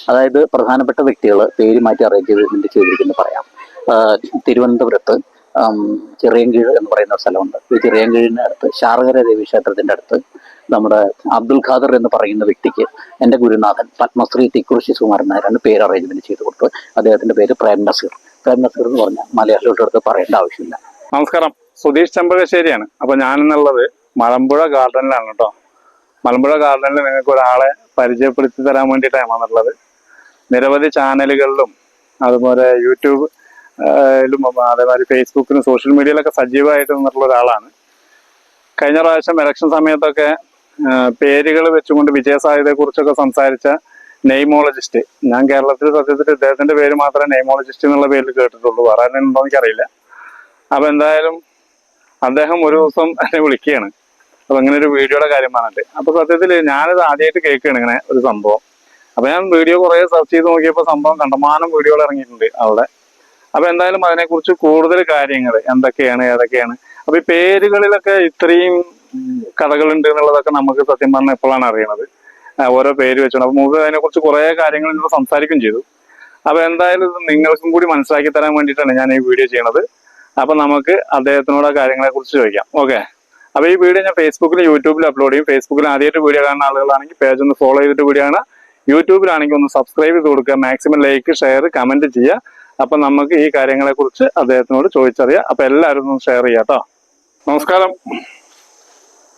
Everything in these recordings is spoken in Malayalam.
അതായത് പ്രധാനപ്പെട്ട വ്യക്തികൾ പേര് മാറ്റി അറേഞ്ച് ചെയ്തിരിക്കുന്നു പറയാം. തിരുവനന്തപുരത്ത് ചിറയൻകീഴ് എന്ന് പറയുന്ന സ്ഥലമുണ്ട്. ഈ ചിറയൻകീഴിന് അടുത്ത് ശാർഗര ദേവി ക്ഷേത്രത്തിന്റെ അടുത്ത് നമ്മുടെ അബ്ദുൽ ഖാദർ എന്ന് പറയുന്ന വ്യക്തിക്ക് എൻ്റെ ഗുരുനാഥൻ പത്മശ്രീ തിക്കുറിശി സുകുമാരൻ നായരാണ് പേര് അറേഞ്ച്മെന്റ് ചെയ്ത് കൊടുത്തത്. അദ്ദേഹത്തിന്റെ പേര് പ്രേം നസീർ. പ്രേം നസീർ എന്ന് പറഞ്ഞാൽ മലയാളികളുടെ പറയേണ്ട ആവശ്യമില്ല. നമസ്കാരം, സുധീഷ് ചെമ്പകശ്ശേരിയാണ്. അപ്പൊ ഞാനെന്നുള്ളത് മലമ്പുഴ ഗാർഡനിലാണ് കേട്ടോ. മലമ്പുഴ ഗാർഡനിൽ നിങ്ങൾക്ക് ഒരാളെ പരിചയപ്പെടുത്തി തരാൻ വേണ്ടിയിട്ടാണ് വന്നിട്ടുള്ളത്. നിരവധി ചാനലുകളിലും അതുപോലെ യൂട്യൂബിലും അതേമാതിരി ഫേസ്ബുക്കിലും സോഷ്യൽ മീഡിയയിലൊക്കെ സജീവമായിട്ട് നിന്നിട്ടുള്ള ഒരാളാണ്. കഴിഞ്ഞ പ്രാവശ്യം ഇലക്ഷൻ സമയത്തൊക്കെ പേരുകൾ വെച്ചുകൊണ്ട് വിജയസാധ്യതയെ കുറിച്ചൊക്കെ സംസാരിച്ച നെയ്മോളജിസ്റ്റ്. ഞാൻ കേരളത്തിൽ സത്യത്തിൽ ഇദ്ദേഹത്തിന്റെ പേര് മാത്രമേ നെയ്മോളജിസ്റ്റ് എന്നുള്ള പേരിൽ കേട്ടിട്ടുള്ളൂ, വേറെ ഉണ്ടോ എന്ന് എനിക്കറിയില്ല. അപ്പൊ എന്തായാലും അദ്ദേഹം ഒരു ദിവസം എന്നെ വിളിക്കുകയാണ്. അപ്പൊ ഇങ്ങനെ ഒരു വീഡിയോയുടെ കാര്യം പറഞ്ഞിട്ട്. അപ്പൊ സത്യത്തിൽ ഞാനിത് ആദ്യമായിട്ട് കേൾക്കുകയാണ് ഇങ്ങനെ ഒരു സംഭവം. അപ്പൊ ഞാൻ വീഡിയോ കുറെ സെർച്ച് ചെയ്ത് നോക്കിയപ്പോൾ സംഭവം കണ്ടമാനം വീഡിയോകൾ ഇറങ്ങിയിട്ടുണ്ട് അവിടെ. അപ്പൊ എന്തായാലും അതിനെക്കുറിച്ച് കൂടുതൽ കാര്യങ്ങൾ എന്തൊക്കെയാണ് ഏതൊക്കെയാണ്, അപ്പൊ ഈ പേരുകളിലൊക്കെ ഇത്രയും കഥകളുണ്ട് എന്നുള്ളതൊക്കെ നമുക്ക് സത്യം പറഞ്ഞാൽ എപ്പോഴാണ് അറിയണത്, ഓരോ പേര് വെച്ചോണ്ട്. അപ്പൊ മുമ്പ് അതിനെക്കുറിച്ച് കുറെ കാര്യങ്ങൾ എന്നോട് സംസാരിക്കുകയും ചെയ്തു. അപ്പൊ എന്തായാലും ഇത് നിങ്ങൾക്കും കൂടി മനസ്സിലാക്കി തരാൻ വേണ്ടിയിട്ടാണ് ഞാൻ ഈ വീഡിയോ ചെയ്യണത്. അപ്പൊ നമുക്ക് അദ്ദേഹത്തിനോട് ആ കാര്യങ്ങളെ കുറിച്ച് ചോദിക്കാം. ഓക്കെ. അപ്പൊ ഈ വീഡിയോ ഞാൻ ഫേസ്ബുക്കിലും യൂട്യൂബിലും അപ്ലോഡ് ചെയ്യും. ഫേസ്ബുക്കിൽ ആദ്യമായിട്ട് വീഡിയോ കാണുന്ന ആളുകളാണെങ്കിൽ പേജ് ഒന്ന് ഫോളോ ചെയ്തിട്ട് വീഡിയോ ആണ്. യൂട്യൂബിലാണെങ്കിൽ ഒന്ന് സബ്സ്ക്രൈബ് ചെയ്ത് കൊടുക്കുക. മാക്സിമം ലൈക്ക് ഷെയർ കമന്റ് ചെയ്യുക. അപ്പൊ നമുക്ക് ഈ കാര്യങ്ങളെ കുറിച്ച് അദ്ദേഹത്തിനോട് ചോദിച്ചറിയാം. അപ്പൊ എല്ലാവരും ഒന്ന് ഷെയർ ചെയ്യാം കേട്ടോ. നമസ്കാരം.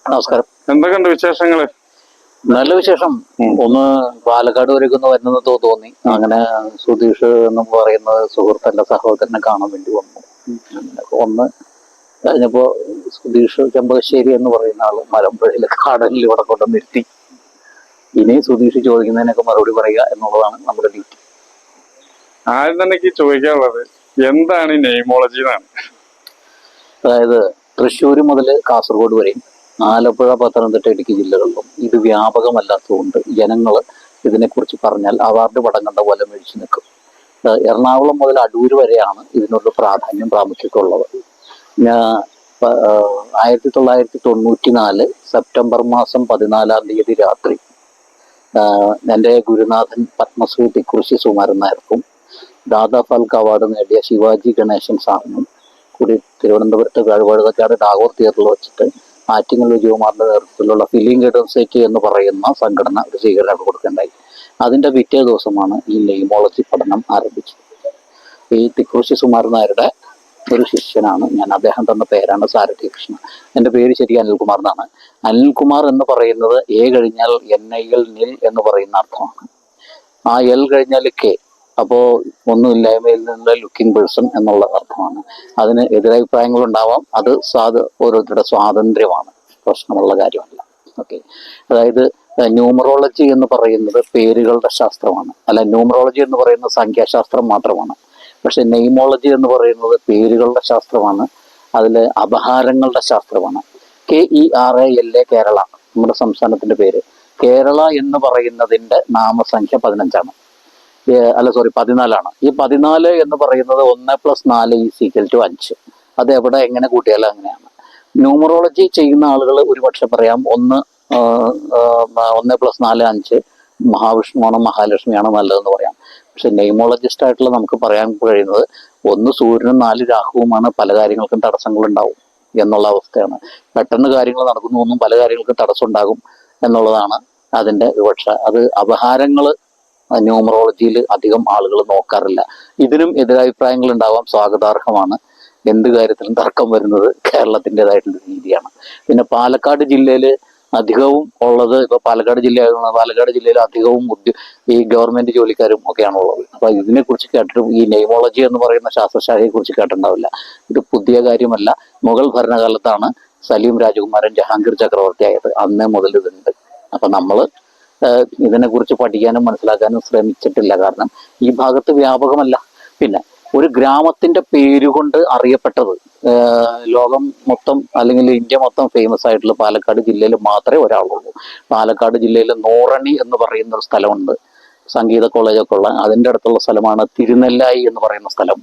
നമസ്കാരം. എന്തൊക്കെയുണ്ട് വിശേഷങ്ങള്? നല്ല വിശേഷം. ഒന്ന് പാലക്കാട് വരെയൊക്കെ ഒന്ന് വരുന്നത് തോന്നി. അങ്ങനെ സുധീഷ് എന്ന് പറയുന്ന സുഹൃത്തിന്റെ സഹോദരനെ കാണാൻ വേണ്ടി വന്നു. ഒന്ന് കഴിഞ്ഞപ്പോ സുധീഷ് ചെമ്പകശ്ശേരി എന്ന് പറയുന്ന ആള് മലമ്പുഴയിലെ കടലിൽ ഇവിടെ കൊണ്ട് നിർത്തി. ഇനി സുധീഷ് ചോദിക്കുന്നതിനൊക്കെ മറുപടി പറയുക എന്നുള്ളതാണ് നമ്മുടെ ഡ്യൂട്ടി. ആദ്യം തന്നെ എനിക്ക് ചോദിക്കാനുള്ളത് എന്താണ് ഈ നെയ്മോളജി എന്നാണ്. അതായത് തൃശ്ശൂർ മുതൽ കാസർഗോഡ് വരെയും ആലപ്പുഴ, പത്തനംതിട്ട, ഇടുക്കി ജില്ലകളിലും ഇത് വ്യാപകമല്ലാത്തതുകൊണ്ട് ജനങ്ങൾ ഇതിനെക്കുറിച്ച് പറഞ്ഞാൽ അവാർഡ് പടം കണ്ട പോലെ മേടിച്ചു നിൽക്കും. എറണാകുളം മുതൽ അടൂർ വരെയാണ് ഇതിനുള്ള പ്രാമുഖ്യമൊക്കെ ഉള്ളത്. 1994 സെപ്റ്റംബർ മാസം 14 തീയതി രാത്രി എൻ്റെ ഗുരുനാഥൻ പത്മശ്രീ തിക്കുറിശി സുകുമാരൻ നായർക്കും ദാദാ ഫാൽക്കെ അവാർഡ് നേടിയ ശിവാജി ഗണേശൻ സാറിനും കൂടി തിരുവനന്തപുരത്ത് വഴുതക്കാട് ടാഗോർ തിയേറ്ററിൽ വെച്ചിട്ട് ആറ്റിങ്ങൽ വിജയകുമാറിന്റെ നേതൃത്വത്തിലുള്ള ഫിലിം ഗൈഡൻസ് സൊസൈറ്റി എന്ന് പറയുന്ന സംഘടന ഒരു സ്വീകരണം കൊടുക്കേണ്ടായി. അതിന്റെ പിറ്റേ ദിവസമാണ് ഈ നെയ്മോളജി പഠനം ആരംഭിച്ചത്. ഈ തിക്കുറിശി സുകുമാരൻ നായരുടെ ഒരു ശിഷ്യനാണ് ഞാൻ. അദ്ദേഹം തന്ന പേരാണ് സാരഥി കൃഷ്ണൻ. എൻ്റെ പേര് ശരി അനിൽകുമാർ എന്നാണ്. അനിൽകുമാർ എന്ന് പറയുന്നത് എ കഴിഞ്ഞാൽ NIL നിൽ എന്ന് പറയുന്ന അർത്ഥമാണ്. ആ എൽ കഴിഞ്ഞാൽ കെ, അപ്പോ ഒന്നുമില്ലായ്മയിൽ നിന്നുള്ള ലുക്കിംഗ് പേഴ്സൺ എന്നുള്ള അർത്ഥമാണ്. അതിന് എതിരഭിപ്രായങ്ങൾ ഉണ്ടാവാം. അത് ഓരോരുത്തരുടെ സ്വാതന്ത്ര്യമാണ്, പ്രശ്നമുള്ള കാര്യമല്ല. ഓക്കെ. അതായത് ന്യൂമറോളജി എന്ന് പറയുന്നത് പേരുകളുടെ ശാസ്ത്രമാണ്. അല്ല, ന്യൂമറോളജി എന്ന് പറയുന്നത് സംഖ്യാശാസ്ത്രം മാത്രമാണ്. പക്ഷെ നെയ്മോളജി എന്ന് പറയുന്നത് പേരുകളുടെ ശാസ്ത്രമാണ്. അതിൽ അപഹാരങ്ങളുടെ ശാസ്ത്രമാണ്. KERALA കേരള നമ്മുടെ സംസ്ഥാനത്തിന്റെ പേര്. കേരള എന്ന് പറയുന്നതിന്റെ നാമസംഖ്യ 15 14ആണ്. ഈ 14 എന്ന് പറയുന്നത് 1+4 = 5. അത് എവിടെ എങ്ങനെ കൂട്ടിയാലും അങ്ങനെയാണ്. ന്യൂമറോളജി ചെയ്യുന്ന ആളുകൾ ഒരുപക്ഷെ പറയാം 1+4 5 മഹാവിഷ്ണുവാണോ മഹാലക്ഷ്മിയാണോ നല്ലതെന്ന് പറയാം. പക്ഷെ നെയ്മോളജിസ്റ്റ് ആയിട്ടുള്ള നമുക്ക് പറയാൻ കഴിയുന്നത് 1 സൂര്യനും 4 രാഹുവുമാണ്, പല കാര്യങ്ങൾക്കും തടസ്സങ്ങൾ ഉണ്ടാവും എന്നുള്ള അവസ്ഥയാണ്. പെട്ടെന്ന് കാര്യങ്ങൾ നടക്കുന്നു, ഒന്നും പല കാര്യങ്ങൾക്കും തടസ്സം ഉണ്ടാകും എന്നുള്ളതാണ് അതിന്റെ വിവക്ഷ. അത് അപഹാരങ്ങൾ ന്യൂമറോളജിയിൽ അധികം ആളുകൾ നോക്കാറില്ല. ഇതിനും എതിരഭിപ്രായങ്ങൾ ഉണ്ടാവാം, സ്വാഗതാർഹമാണ്. എന്ത് കാര്യത്തിലും തർക്കം വരുന്നത് കേരളത്തിൻ്റെതായിട്ടുള്ള രീതിയാണ്. പിന്നെ പാലക്കാട് ജില്ലയിൽ അധികവും ഉള്ളത്, ഇപ്പൊ പാലക്കാട് ജില്ലയിൽ അധികവും ഈ ഗവൺമെന്റ് ജോലിക്കാരും ഒക്കെയാണ് ഉള്ളത്. അപ്പൊ ഇതിനെക്കുറിച്ച് കേട്ടിട്ടും ഈ നെയ്മോളജി എന്ന് പറയുന്ന ശാസ്ത്രശാഖയെ കുറിച്ച് കേട്ടിട്ടുണ്ടാവില്ല. ഇത് പുതിയ കാര്യമല്ല. മുഗൾ ഭരണകാലത്താണ് സലീം രാജകുമാരൻ ജഹാംഗീർ ചക്രവർത്തി ആയത്. അന്നേ മുതൽ ഇതുണ്ട്. അപ്പൊ നമ്മള് ഇതിനെക്കുറിച്ച് പഠിക്കാനും മനസ്സിലാക്കാനും ശ്രമിച്ചിട്ടില്ല. കാരണം ഈ ഭാഗത്ത് വ്യാപകമല്ല. പിന്നെ ഒരു ഗ്രാമത്തിന്റെ പേരുകൊണ്ട് അറിയപ്പെട്ടത് ലോകം മൊത്തം അല്ലെങ്കിൽ ഇന്ത്യ മൊത്തം ഫേമസ് ആയിട്ടുള്ള പാലക്കാട് ജില്ലയിൽ മാത്രമേ ഒരാളുള്ളൂ. പാലക്കാട് ജില്ലയിൽ നോറണി എന്ന് പറയുന്ന ഒരു സ്ഥലമുണ്ട്, സംഗീത കോളേജൊക്കെ ഉള്ള. അതിൻ്റെ അടുത്തുള്ള സ്ഥലമാണ് തിരുനെല്ലായി എന്ന് പറയുന്ന സ്ഥലം.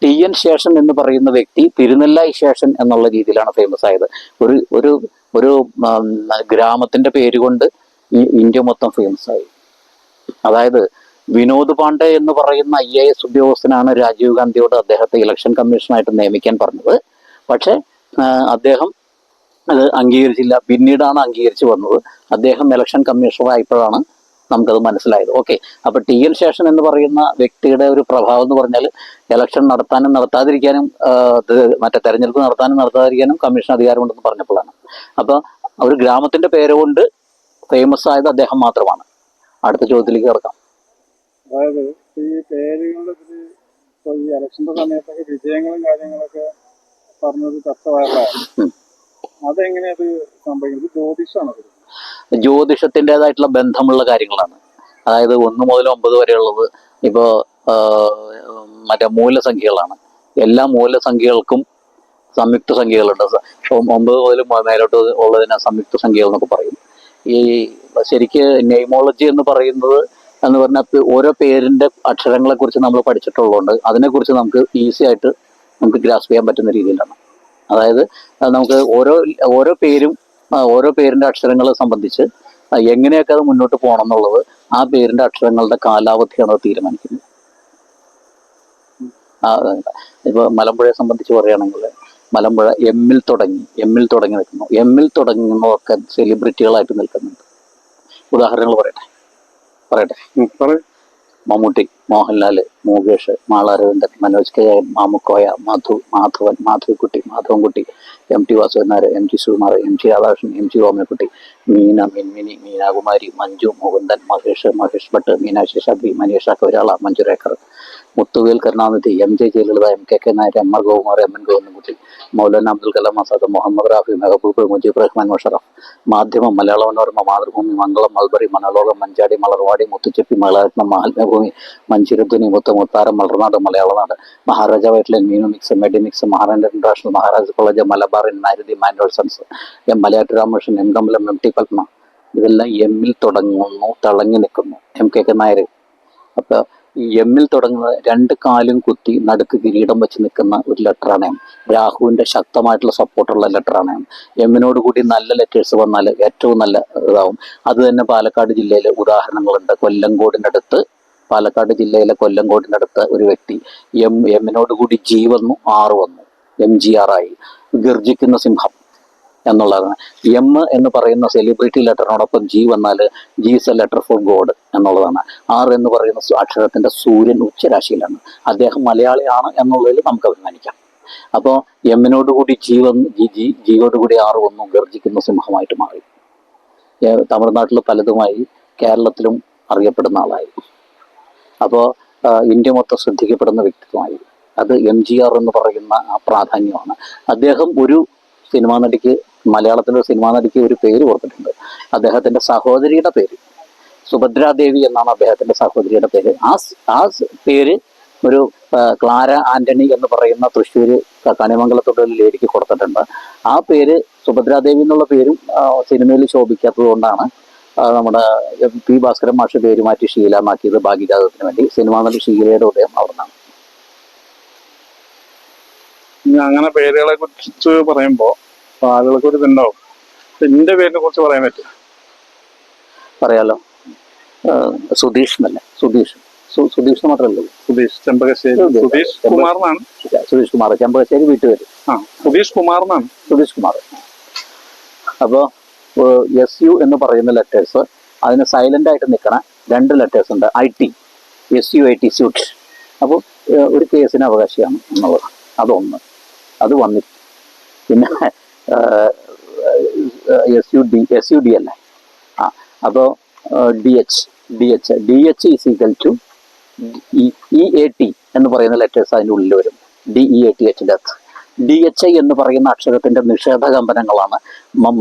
TN ശേഷൻ എന്ന് പറയുന്ന വ്യക്തി തിരുനെല്ലായി ശേഷൻ എന്നുള്ള രീതിയിലാണ് ഫേമസ് ആയത്. ഒരു ഒരു ഒരു ഗ്രാമത്തിന്റെ പേരുകൊണ്ട് ഈ ഇന്ത്യ മൊത്തം ഫേമസ് ആയി. അതായത് വിനോദ് പാണ്ഡെ എന്ന് പറയുന്ന IAS ഉദ്യോഗസ്ഥനാണ് രാജീവ് ഗാന്ധിയോട് അദ്ദേഹത്തെ ഇലക്ഷൻ കമ്മീഷനായിട്ട് നിയമിക്കാൻ പറഞ്ഞത്. പക്ഷേ അദ്ദേഹം അത് അംഗീകരിച്ചില്ല. പിന്നീടാണ് അംഗീകരിച്ചു വന്നത്. അദ്ദേഹം ഇലക്ഷൻ കമ്മീഷണർ ആയപ്പോഴാണ് നമുക്കത് മനസ്സിലായത്. ഓക്കെ, അപ്പൊ TN ശേഷൻ എന്ന് പറയുന്ന വ്യക്തിയുടെ ഒരു പ്രഭാവം എന്ന് പറഞ്ഞാൽ ഇലക്ഷൻ നടത്താനും നടത്താതിരിക്കാനും മറ്റേ തെരഞ്ഞെടുപ്പ് നടത്താനും നടത്താതിരിക്കാനും കമ്മീഷൻ അധികാരമുണ്ടെന്ന് പറഞ്ഞപ്പോഴാണ്. അപ്പൊ ഒരു ഗ്രാമത്തിന്റെ പേരുകൊണ്ട് ഫേമസ് ആയത് അദ്ദേഹം മാത്രമാണ്. അടുത്ത ചോദ്യത്തിലേക്ക് കിടക്കാം. അതായത് ഈ പേരുകളുടെ ഈ ഇലക്ഷന്റെ സമയത്തൊക്കെ വിജയങ്ങളും കാര്യങ്ങളൊക്കെ പറഞ്ഞത് ചർച്ച അതെങ്ങനെ അത് സംഭവിക്കുന്നത്? ജ്യോതിഷമാണത്. ജ്യോതിഷത്തിൻ്റെതായിട്ടുള്ള ബന്ധമുള്ള കാര്യങ്ങളാണ്. അതായത് 1 മുതൽ 9 വരെയുള്ളത് ഇപ്പോൾ മറ്റേ മൂലസംഖ്യകളാണ്. എല്ലാ മൂലസംഖ്യകൾക്കും സംയുക്ത സംഖ്യകളുണ്ട്. 9 മുതൽ മേലോട്ട് ഉള്ളതിനെ സംയുക്ത സംഖ്യകൾ എന്നൊക്കെ പറയും. ഈ ശരിക്ക് നെയ്മോളജി എന്ന് പറയുന്നത് എന്ന് പറഞ്ഞാൽ ഓരോ പേരിന്റെ അക്ഷരങ്ങളെ കുറിച്ച് നമ്മൾ പഠിച്ചിട്ടുള്ളതുകൊണ്ട് അതിനെക്കുറിച്ച് നമുക്ക് ഈസി ആയിട്ട് നമുക്ക് ഗ്രാസ്പ് ചെയ്യാൻ പറ്റുന്ന രീതിയിലാണ്. അതായത് നമുക്ക് ഓരോ പേരും ഓരോ പേരിന്റെ അക്ഷരങ്ങളെ സംബന്ധിച്ച് എങ്ങനെയൊക്കെ അത് മുന്നോട്ട് പോകണം എന്നുള്ളത് ആ പേരിന്റെ അക്ഷരങ്ങളുടെ കാലാവധിയാണ് അത് തീരുമാനിക്കുന്നത്. ഇപ്പൊ മലമ്പുഴയെ സംബന്ധിച്ച് പറയുകയാണെങ്കിൽ മലമ്പുഴ എമ്മിൽ തുടങ്ങി നിൽക്കുന്നു. എമ്മിൽ തുടങ്ങുന്നതൊക്കെ സെലിബ്രിറ്റികളായിട്ട് നിൽക്കുന്നുണ്ട്. ഉദാഹരണങ്ങൾ പറയട്ടെ. Mammootty, Mohanlal, Mukesh, Mala Aravindan, Manoj K, Mamukkoya, Madhavan, Madhavankutty, MT Vasudevan Nair, MG Sukumar, MG Radhakrishnan, MG Omanakutty, Minmini, Meenakumari, Manju, Mukundan, Mahesh Bhatt, Meenakshi Seshadri, Manisha Koirala, Manjrekar, Muthuvel Karunanidhi, MJ Jayalalithaa, MKK Nair, MR Gokumar, MN Govindankutty, Maulana Abdul Kalam Azad, Muhammad Rafi, Mehboob, Mujib Rahman Musharraf, Madhyamam, Malayala Manorama, Mathrubhumi, Mangalam, Mulberry, Manolokam, Manjadi, Malarvadi, Muthucheppi, Malayalam, മാലിന്യഭൂമി, Manjiradhwani, Mutharam, Malarnadu, Malayalanadu, മഹാരാജാവായിട്ടുള്ള Meenu mix, Medimix, Maharaja international, Maharaj college, Malabar, നാരദി, Manuel sons, Malayattoor Ramakrishnan, M Kamalam, MT Padma, ഇതെല്ലാം എമ്മിൽ തുടങ്ങുന്നു, തിളങ്ങി നിൽക്കുന്നു. MKK നായർ. അപ്പൊ ഈ എമ്മിൽ തുടങ്ങുന്നത് 2 കാലും കുത്തി നടുക്ക് കിരീടം വെച്ച് നിൽക്കുന്ന ഒരു ലെറ്ററാണ് എം. രാഹുവിന്റെ ശക്തമായിട്ടുള്ള സപ്പോർട്ടുള്ള ലെറ്ററാണ് എം. എമ്മിനോട് കൂടി നല്ല ലെറ്റേഴ്സ് വന്നാൽ ഏറ്റവും നല്ല ഇതാവും. അത് തന്നെ പാലക്കാട് ജില്ലയിലെ ഉദാഹരണങ്ങളുണ്ട്. പാലക്കാട് ജില്ലയിലെ കൊല്ലങ്കോടിൻ്റെ അടുത്ത് ഒരു വ്യക്തി എമ്മിനോട് കൂടി G വന്നു, R വന്നു, MGR ആയി. ഗർജിക്കുന്ന സിംഹം എന്നുള്ളതാണ്. M എന്ന് പറയുന്ന സെലിബ്രിറ്റി ലെറ്ററിനോടൊപ്പം G വന്നാൽ G is a letter for God എന്നുള്ളതാണ്. R എന്ന് പറയുന്ന അക്ഷരത്തിന്റെ സൂര്യൻ ഉച്ചരാശിയിലാണ്. അദ്ദേഹം മലയാളിയാണ് എന്നുള്ളതിൽ നമുക്ക് അഭിമാനിക്കാം. അപ്പോൾ എമ്മിനോട് കൂടി G വന്നു, ജിയോട് കൂടി R വന്നു, ഗർജിക്കുന്ന സിംഹമായിട്ട് മാറി. തമിഴ്നാട്ടിൽ പലതുമായി കേരളത്തിലും അറിയപ്പെടുന്ന ആളായി. അപ്പോൾ ഇന്ത്യ മൊത്തം ശ്രദ്ധിക്കപ്പെടുന്ന വ്യക്തിത്വമായി. അത് MGR എന്ന് പറയുന്ന ആ പ്രാധാന്യമാണ്. അദ്ദേഹം ഒരു സിനിമാ നടിക്ക്, മലയാളത്തിലെ സിനിമാ നടിക്ക് ഒരു പേര് കൊടുത്തിട്ടുണ്ട്. അദ്ദേഹത്തിന്റെ സഹോദരിയുടെ പേര് സുഭദ്രാദേവി എന്നാണ് അദ്ദേഹത്തിന്റെ സഹോദരിയുടെ പേര്. ആ പേര് ഒരു ക്ലാര ആന്റണി എന്ന് പറയുന്ന തൃശ്ശൂർ കണിമംഗലത്തോടെ ലേഡിക്ക് കൊടുത്തിട്ടുണ്ട്. ആ പേര് സുഭദ്രാദേവി എന്നുള്ള പേരും സിനിമയിൽ ശോഭിക്കാത്തത് കൊണ്ടാണ് നമ്മുടെ P ഭാസ്കരൻ മാഷ് പേര് മാറ്റി ഷീലമാക്കിയത് ഭാഗ്യജാതകത്തിന് വേണ്ടി. സിനിമാ നടി ഷീലയുടെ ഉദയം അവിടുന്നാണ്. അങ്ങനെ പേരുകളെ കുറിച്ച് പറയുമ്പോ ആളുകൾക്ക് ഒരു ഇതുണ്ടാവും. എന്റെ പേരിനെ കുറിച്ച് പറയാൻ പറ്റും? പറയാലോ. സുധീഷ് എന്നല്ലേ? സുധീഷ് മാത്രമല്ലോ. സുധീഷ് ചെമ്പകശ്ശേരി. സുധീഷ് കുമാർ എന്നാണ്. സുധീഷ് കുമാർ, ചെമ്പകശ്ശേരി വീട്ടുപേര്. സുധീഷ് കുമാർ എന്നാണ്. സുധീഷ് കുമാർ. അപ്പോ SU എന്ന് പറയുന്ന ലെറ്റേഴ്സ്, അതിന് സൈലന്റ് ആയിട്ട് നിൽക്കണ 2 ലെറ്റേഴ്സ് ഉണ്ട്. IT, SUIT, suit. അപ്പോൾ ഒരു കേസിന് അവകാശിയാണ് എന്നുള്ളത്. അതൊന്ന്, അത് വന്നിട്ട് പിന്നെ SUD അല്ലേ? അപ്പോൾ DH is equal to EAT എന്ന് പറയുന്ന ലെറ്റേഴ്സ് അതിൻ്റെ ഉള്ളിൽ വരും. DEATH, death. DHI എന്ന് പറയുന്ന അക്ഷരത്തിന്റെ നിഷേധകമ്പനങ്ങളാണ്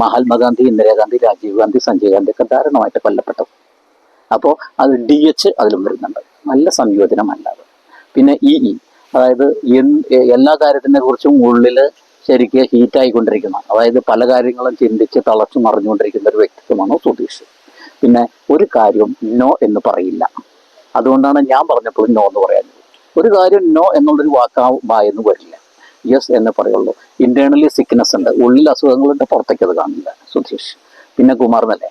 മഹാത്മാഗാന്ധി, ഇന്ദിരാഗാന്ധി, രാജീവ് ഗാന്ധി, സഞ്ജയ് ഗാന്ധി ഒക്കെ ദാരുണമായിട്ട് കൊല്ലപ്പെട്ടത്. അപ്പോൾ അത് DH അതിലും വരുന്നുണ്ട്. നല്ല സംയോജനമല്ലാതെ. പിന്നെ EE, അതായത് എല്ലാ കാര്യത്തിനെ കുറിച്ചും ഉള്ളിൽ ശരിക്ക് ഹീറ്റായിക്കൊണ്ടിരിക്കുന്ന, അതായത് പല കാര്യങ്ങളും ചിന്തിച്ച് തളച്ചു മറിഞ്ഞുകൊണ്ടിരിക്കുന്ന ഒരു വ്യക്തിത്വമാണ് സുധീഷ്. പിന്നെ ഒരു കാര്യം നോ എന്ന് പറയില്ല. അതുകൊണ്ടാണ് ഞാൻ പറഞ്ഞപ്പോഴും നോ എന്ന് പറയാനുള്ളത്. ഒരു കാര്യം നോ എന്നുള്ളൊരു വാക്കാന്ന് വരില്ല, യെസ് എന്ന് പറയുള്ളൂ. ഇന്റേണലി സിക്നെസ് ഉണ്ട്, ഉള്ളിൽ അസുഖങ്ങളുണ്ട്, പുറത്തേക്ക് അത് കാണില്ല സുധീഷ്. പിന്നെ കുമാർ എന്നല്ലേ?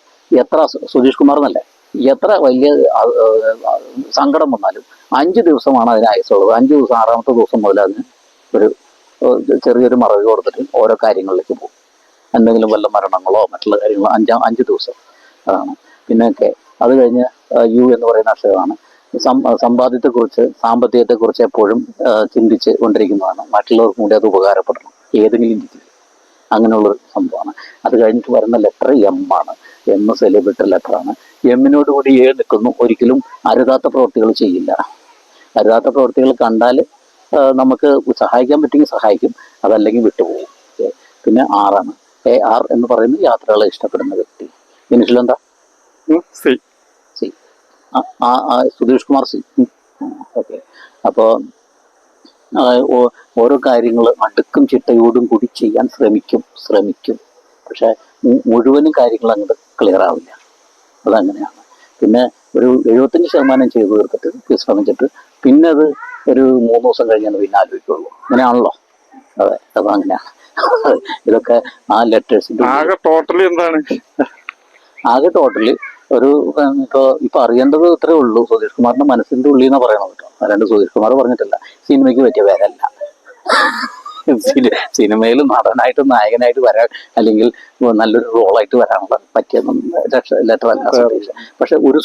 സുധീഷ് കുമാർ എന്നല്ലേ? എത്ര വലിയ സങ്കടം വന്നാലും 5 ദിവസമാണ് അതിന് ആയുസുള്ളത്. 5 ദിവസം, 6ാമത്തെ ദിവസം മുതൽ അതിന് ഒരു ചെറിയൊരു മറവി കൊടുത്തിട്ട് ഓരോ കാര്യങ്ങളിലേക്ക് പോകും. എന്തെങ്കിലും വല്ല മരണങ്ങളോ മറ്റുള്ള കാര്യങ്ങളോ 5 ദിവസം അതാണ്. പിന്നെയൊക്കെ അത് കഴിഞ്ഞ് യു എന്ന് പറയുന്ന അക്ഷരമാണ്. സമ്പാദ്യത്തെക്കുറിച്ച്, സാമ്പത്തികത്തെക്കുറിച്ച് എപ്പോഴും ചിന്തിച്ച് കൊണ്ടിരിക്കുന്നതാണ്. മറ്റുള്ളവർക്കും കൂടി അത് ഉപകാരപ്പെടണം ഏതെങ്കിലും രീതിയിൽ, അങ്ങനെയുള്ളൊരു സംഭവമാണ്. അത് കഴിഞ്ഞിട്ട് വരുന്ന ലെറ്റർ എം ആണ്. എം സെലിബ്രിറ്റി ലെറ്ററാണ്. എമ്മിനോട് കൂടി ഏ നിൽക്കുന്നു. ഒരിക്കലും അരുതാത്ത പ്രവൃത്തികൾ ചെയ്യില്ല. അരുതാത്ത പ്രവൃത്തികൾ കണ്ടാൽ നമുക്ക് സഹായിക്കാൻ പറ്റുമെങ്കിൽ സഹായിക്കും, അതല്ലെങ്കിൽ വിട്ടുപോകും. പിന്നെ ആറാണ്. AR എന്ന് പറയുന്നത് യാത്രകളെ ഇഷ്ടപ്പെടുന്ന വ്യക്തി. ഇനിഷിലെന്താ? C. C. Sudheesh Kumar C. Okay. അപ്പോൾ ഓരോ കാര്യങ്ങൾ അടുക്കും ചിട്ടയോടും കൂടി ചെയ്യാൻ ശ്രമിക്കും. പക്ഷെ മുഴുവനും കാര്യങ്ങൾ അങ്ങോട്ട് ക്ലിയർ ആവില്ല. അതങ്ങനെയാണ്. പിന്നെ ഒരു 75% ചെയ്തു തീർത്തിട്ട് ശ്രമിച്ചിട്ട് പിന്നെ അത് ഒരു 3 ദിവസം കഴിഞ്ഞാൽ പിന്നെ ആലോചിക്കുള്ളൂ. അങ്ങനെയാണല്ലോ. അതെ, അപ്പൊ അങ്ങനെയാണ്. ഇതൊക്കെ ആ ലെറ്റേഴ്സിന്റെ ടോട്ടലി എന്താണ്? ആകെ ടോട്ടലി ഒരു ഇപ്പൊ അറിയേണ്ടത് ഇത്രേ ഉള്ളൂ. സുധീഷ് കുമാറിന്റെ മനസ്സിന്റെ ഉള്ളിൽ എന്നാ പറയണത് കേട്ടോ. അല്ലാണ്ട് സുധീഷ് കുമാർ പറഞ്ഞിട്ടില്ല. സിനിമയ്ക്ക് പറ്റിയ പേരല്ല. സിനിമയിൽ നടനായിട്ട് നായകനായിട്ട് വരാൻ, അല്ലെങ്കിൽ നല്ലൊരു റോളായിട്ട് വരാനുള്ള പറ്റിയ ലെറ്റർ അല്ല സുധീഷ്. പക്ഷെ ഒരു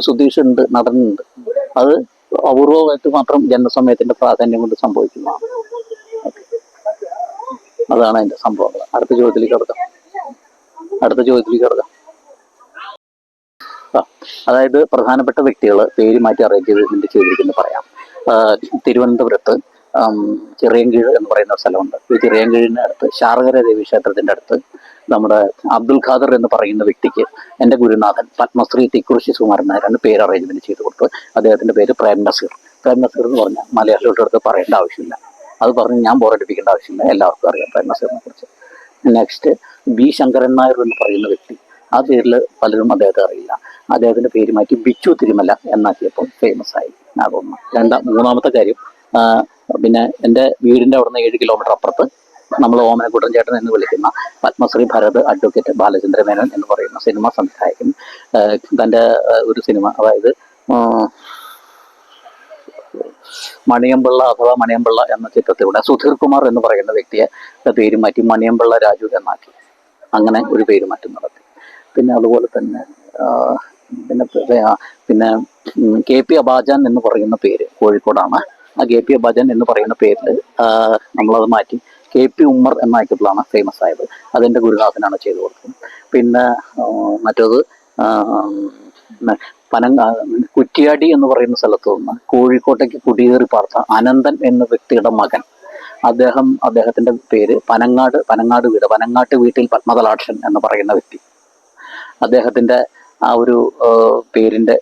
സുധീഷ് ഉണ്ട്, നടനുണ്ട്. അത് അപൂർവമായിട്ട് മാത്രം ജനസമയത്തിന്റെ പ്രാധാന്യം കൊണ്ട് സംഭവിക്കുന്നതാണ്. അതാണ് അതിന്റെ സംഭവങ്ങൾ. അടുത്ത ചോദ്യത്തിലേക്ക് കിടക്കാം. അതായത് പ്രധാനപ്പെട്ട വ്യക്തികൾ പേര് മാറ്റി അറേഞ്ച് ചെയ്തിരിക്കുന്നത് പറയാം. തിരുവനന്തപുരത്ത് ചിറയൻകീഴ് എന്ന് പറയുന്ന സ്ഥലമുണ്ട്. ഈ ചിറയൻകീഴിന് അടുത്ത് ശാർഗര ദേവി ക്ഷേത്രത്തിന്റെ അടുത്ത് നമ്മുടെ അബ്ദുൽ ഖാദർ എന്ന് പറയുന്ന വ്യക്തിക്ക് എൻ്റെ ഗുരുനാഥൻ പത്മശ്രീ തിക്കുറിശി സുകുമാരൻ നായരാണ് പേര് അറേഞ്ച്മെന്റ് ചെയ്ത് കൊടുത്തത്. അദ്ദേഹത്തിന്റെ പേര് പ്രേം നസീർ എന്ന് പറഞ്ഞാൽ മലയാളികളുടെ പറയേണ്ട ആവശ്യമില്ല. അത് പറഞ്ഞ് ഞാൻ ബോറടിപ്പിക്കേണ്ട ആവശ്യമില്ല, എല്ലാവർക്കും അറിയാം പ്രേം നസീറിനെ കുറിച്ച്. നെക്സ്റ്റ് ബി ശങ്കരൻ നായർ എന്ന് പറയുന്ന വ്യക്തി, ആ പേരിൽ പലരും അദ്ദേഹത്തെ അറിയില്ല. അദ്ദേഹത്തിന്റെ പേര് മാറ്റി ബിച്ചു തിരുമല എന്നാക്കിയപ്പോൾ ഫേമസ് ആയി. അതൊന്ന്. മൂന്നാമത്തെ കാര്യം, പിന്നെ എൻ്റെ വീടിൻ്റെ അവിടെ നിന്ന് 7 കിലോമീറ്റർ അപ്പുറത്ത് നമ്മൾ ഓമനക്കുട്ടൻ ചേട്ടൻ എന്ന് വിളിക്കുന്ന പത്മശ്രീ ഭരത് അഡ്വക്കേറ്റ് ബാലചന്ദ്ര മേനോൻ എന്ന് പറയുന്ന സിനിമാ സംവിധായകൻ തൻ്റെ ഒരു സിനിമ, അതായത് മണിയമ്പിള്ള എന്ന ചിത്രത്തിലൂടെ സുധീർ കുമാർ എന്ന് പറയുന്ന വ്യക്തിയെ പേര് മാറ്റി മണിയമ്പിള്ള രാജു എന്നാക്കി. അങ്ങനെ ഒരു പേര് മാറ്റം നടത്തി. പിന്നെ അതുപോലെ തന്നെ പിന്നെ KP അബാജാൻ എന്ന് പറയുന്ന പേര് കോഴിക്കോടാണ്. ആ KP അബാജാൻ എന്ന് പറയുന്ന പേരിൽ നമ്മളത് മാറ്റി KP ഉമ്മർ എന്നാക്കിയപ്പോഴാണ് ഫേമസ് ആയത്. അതെൻ്റെ ഗുരുനാഥനാണ് ചെയ്തു കൊടുത്തത്. പിന്നെ മറ്റേത് കുറ്റിയാടി എന്ന് പറയുന്ന സ്ഥലത്ത് നിന്ന് കോഴിക്കോട്ടേക്ക് കുടിയേറി പാർത്ത അനന്തൻ എന്ന വ്യക്തിയുടെ മകൻ, അദ്ദേഹത്തിന്റെ പേര് പനങ്ങാട് വീട്, പനങ്ങാട്ട് വീട്ടിൽ പത്മതലാക്ഷൻ എന്ന് പറയുന്ന വ്യക്തി. അദ്ദേഹത്തിന്റെ ആ ഒരു പേരിന്റെ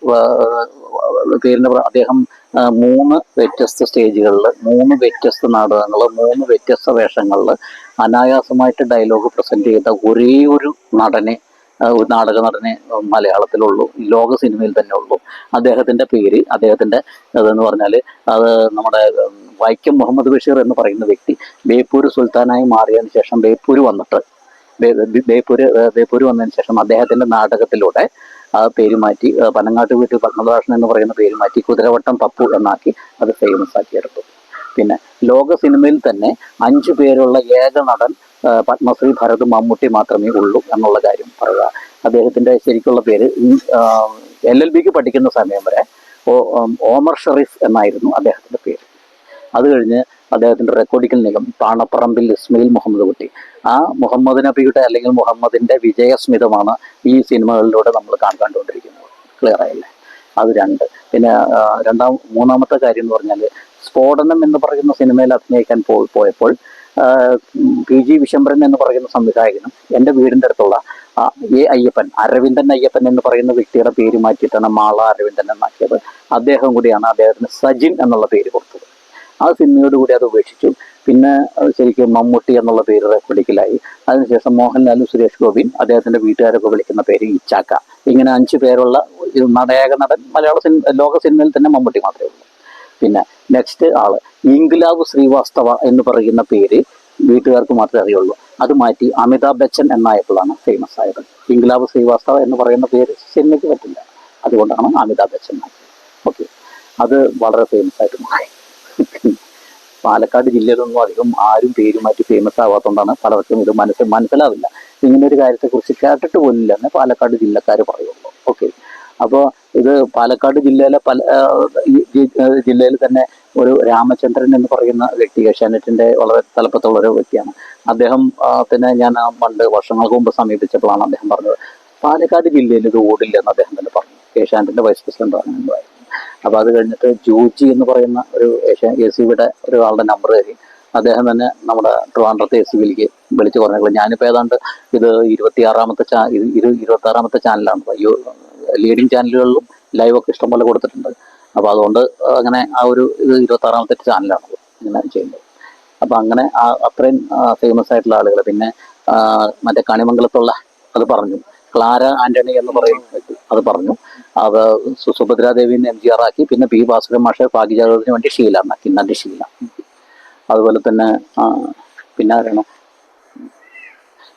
അദ്ദേഹം 3 വ്യത്യസ്ത സ്റ്റേജുകളിൽ 3 വ്യത്യസ്ത നാടകങ്ങൾ 3 വ്യത്യസ്ത വേഷങ്ങളിൽ അനായാസമായിട്ട് ഡയലോഗ് പ്രസന്റ് ചെയ്ത ഒരേ ഒരു നാടക നടനെ മലയാളത്തിലുള്ളൂ, ലോക സിനിമയിൽ തന്നെ ഉള്ളൂ. അദ്ദേഹത്തിന്റെ പേര്, അതെന്ന് പറഞ്ഞാൽ അത് നമ്മുടെ വൈക്കം മുഹമ്മദ് ബഷീർ എന്ന് പറയുന്ന വ്യക്തി ബേപ്പൂർ സുൽത്താനായി മാറിയതിനു ശേഷം ബേപ്പൂർ വന്നതിന് ശേഷം അദ്ദേഹത്തിന്റെ നാടകത്തിലൂടെ ആ പേര് മാറ്റി പനങ്ങാട്ട് വീട്ടിൽ പത്മനാഭൻ എന്ന് പറയുന്ന പേര് മാറ്റി കുതിരവട്ടം പപ്പു എന്നാക്കി അത് ഫേമസ് ആക്കി എടുത്തു. പിന്നെ ലോക സിനിമയിൽ തന്നെ 5 പേരുള്ള ഏക നടൻ പത്മശ്രീ ഭരത് മമ്മൂട്ടി മാത്രമേ ഉള്ളൂ എന്നുള്ള കാര്യം പറയുക. അദ്ദേഹത്തിന്റെ ശരിക്കുള്ള പേര് LLBക്ക് പഠിക്കുന്ന സമയം വരെ ഓമർ ഷെറീഫ് എന്നായിരുന്നു അദ്ദേഹത്തിന്റെ പേര്. അത് കഴിഞ്ഞ് അദ്ദേഹത്തിന്റെ റെക്കോർഡിക്കൽ നിലം പാണപ്പറമ്പിൽ ഇസ്മയിൽ മുഹമ്മദ് കുട്ടി. ആ മുഹമ്മദ് നബിയുടെ അല്ലെങ്കിൽ മുഹമ്മദിന്റെ വിജയസ്മിതമാണ് ഈ സിനിമകളിലൂടെ നമ്മൾ കണ്ടുകൊണ്ടിരിക്കുന്നത്. ക്ലിയർ ആയില്ലേ? അത് 2. പിന്നെ മൂന്നാമത്തെ കാര്യം എന്ന് പറഞ്ഞാൽ സ്ഫോടനം എന്ന് പറയുന്ന സിനിമയിൽ അഭിനയിക്കാൻ പോയപ്പോൾ PG വിശംബരൻ എന്ന് പറയുന്ന സംവിധായകനും എൻ്റെ വീടിൻ്റെ അടുത്തുള്ള അരവിന്ദൻ അയ്യപ്പൻ എന്ന് പറയുന്ന വ്യക്തിയുടെ പേര് മാറ്റിയിട്ടാണ് മാള അരവിന്ദൻ എന്നാക്കിയത്. അദ്ദേഹം കൂടിയാണ് അദ്ദേഹത്തിന് സജിൻ എന്നുള്ള പേര് കൊടുത്തത്. ആ സിനിമയോട് കൂടി അത് ഉപേക്ഷിച്ചു. പിന്നെ ശരിക്കും മമ്മൂട്ടി എന്നുള്ള പേര് റെക്കോർഡിക്കലായി. അതിനുശേഷം മോഹൻലാലും സുരേഷ് ഗോപിയും അദ്ദേഹത്തിന്റെ വീട്ടുകാരൊക്കെ വിളിക്കുന്ന പേര് ഇച്ചാക്ക. ഇങ്ങനെ 5 പേരുള്ള ഏക നടൻ ലോക സിനിമയിൽ തന്നെ മമ്മൂട്ടി മാത്രമേ ഉള്ളൂ. പിന്നെ നെക്സ്റ്റ് ആള് ഇൻക്ലാബ് ശ്രീവാസ്തവ എന്ന് പറയുന്ന പേര് വീട്ടുകാർക്ക് മാത്രമേ അറിയുള്ളൂ. അത് മാറ്റി അമിതാഭ് ബച്ചൻ എന്നായപ്പോഴാണ് ഫേമസ് ആയത്. ഇംഗ്ലാബ് ശ്രീവാസ്തവ എന്ന് പറയുന്ന പേര് സിനിമയ്ക്ക് പറ്റില്ല, അതുകൊണ്ടാണ് അമിതാഭ് ബച്ചൻ ആക്കിയത്. ഓക്കെ, അത് വളരെ ഫേമസ് ആയിട്ട് മാറി. പാലക്കാട് ജില്ലയിലൊന്നും അധികം ആരും പേര് മാറ്റി ഫേമസ് ആവാത്തതുകൊണ്ടാണ് പലർക്കും ഇത് മനസ്സിലാവില്ല. ഇങ്ങനെ ഒരു കാര്യത്തെക്കുറിച്ച് കേട്ടിട്ട് പോലില്ല എന്ന് പാലക്കാട് ജില്ലക്കാർ പറയുള്ളൂ. ഓക്കെ, അപ്പോൾ ഇത് പാലക്കാട് ജില്ലയിലെ ജില്ലയിൽ തന്നെ ഒരു രാമചന്ദ്രൻ എന്ന് പറയുന്ന വ്യക്തി, ഏഷ്യാനെറ്റിന്റെ വളരെ തലപ്പത്തുള്ള ഒരു വ്യക്തിയാണ് അദ്ദേഹം. പിന്നെ ഞാൻ പണ്ട് വർഷങ്ങൾക്ക് മുമ്പ് സമീപിച്ചപ്പോഴാണ് അദ്ദേഹം പറഞ്ഞത് പാലക്കാട് ജില്ലയിൽ ഇത് ഓടില്ല എന്ന് അദ്ദേഹം തന്നെ പറഞ്ഞു. ഏഷ്യാനെറ്റിന്റെ വൈസ് പ്രസിഡന്റ് ആണ്. അപ്പൊ അത് കഴിഞ്ഞിട്ട് ജോജി എന്ന് പറയുന്ന ഒരു ACBയുടെ ഒരാളുടെ നമ്പർ തരും. അദ്ദേഹം തന്നെ നമ്മുടെ ട്രിവാൻഡ്രത്തെ ACBയിലേക്ക് വിളിച്ചു പറഞ്ഞിട്ടുള്ളൂ. ഞാനിപ്പോൾ ഏതാണ്ട് ഇത് 26ാമത്തെ ചാനലാണ്. ലീഡിങ് ചാനലുകളിലും ലൈവൊക്കെ ഇഷ്ടംപോലെ കൊടുത്തിട്ടുണ്ട്. അപ്പോൾ അതുകൊണ്ട് അങ്ങനെ ഇത് 26ാമത്തെ ചാനലാണ് ഇങ്ങനെ ചെയ്യുന്നത്. അപ്പം അങ്ങനെ അത്രയും ഫേമസ് ആയിട്ടുള്ള ആളുകൾ. പിന്നെ മറ്റേ കണിമംഗലത്തുള്ള അത് പറഞ്ഞു, ക്ലാര ആന്റണി എന്ന് പറയുന്ന അത് പറഞ്ഞു. അത് സുഭദ്രാദേവിനെ MGR ആക്കി. പിന്നെ P. ഭാസ്കരൻ മാഷെ ഭാഗ്യജാതകത്തിന് വേണ്ടി ഷീല എന്നാക്കി, നടി ഷീല. അതുപോലെ തന്നെ പിന്നെ അറിയണം,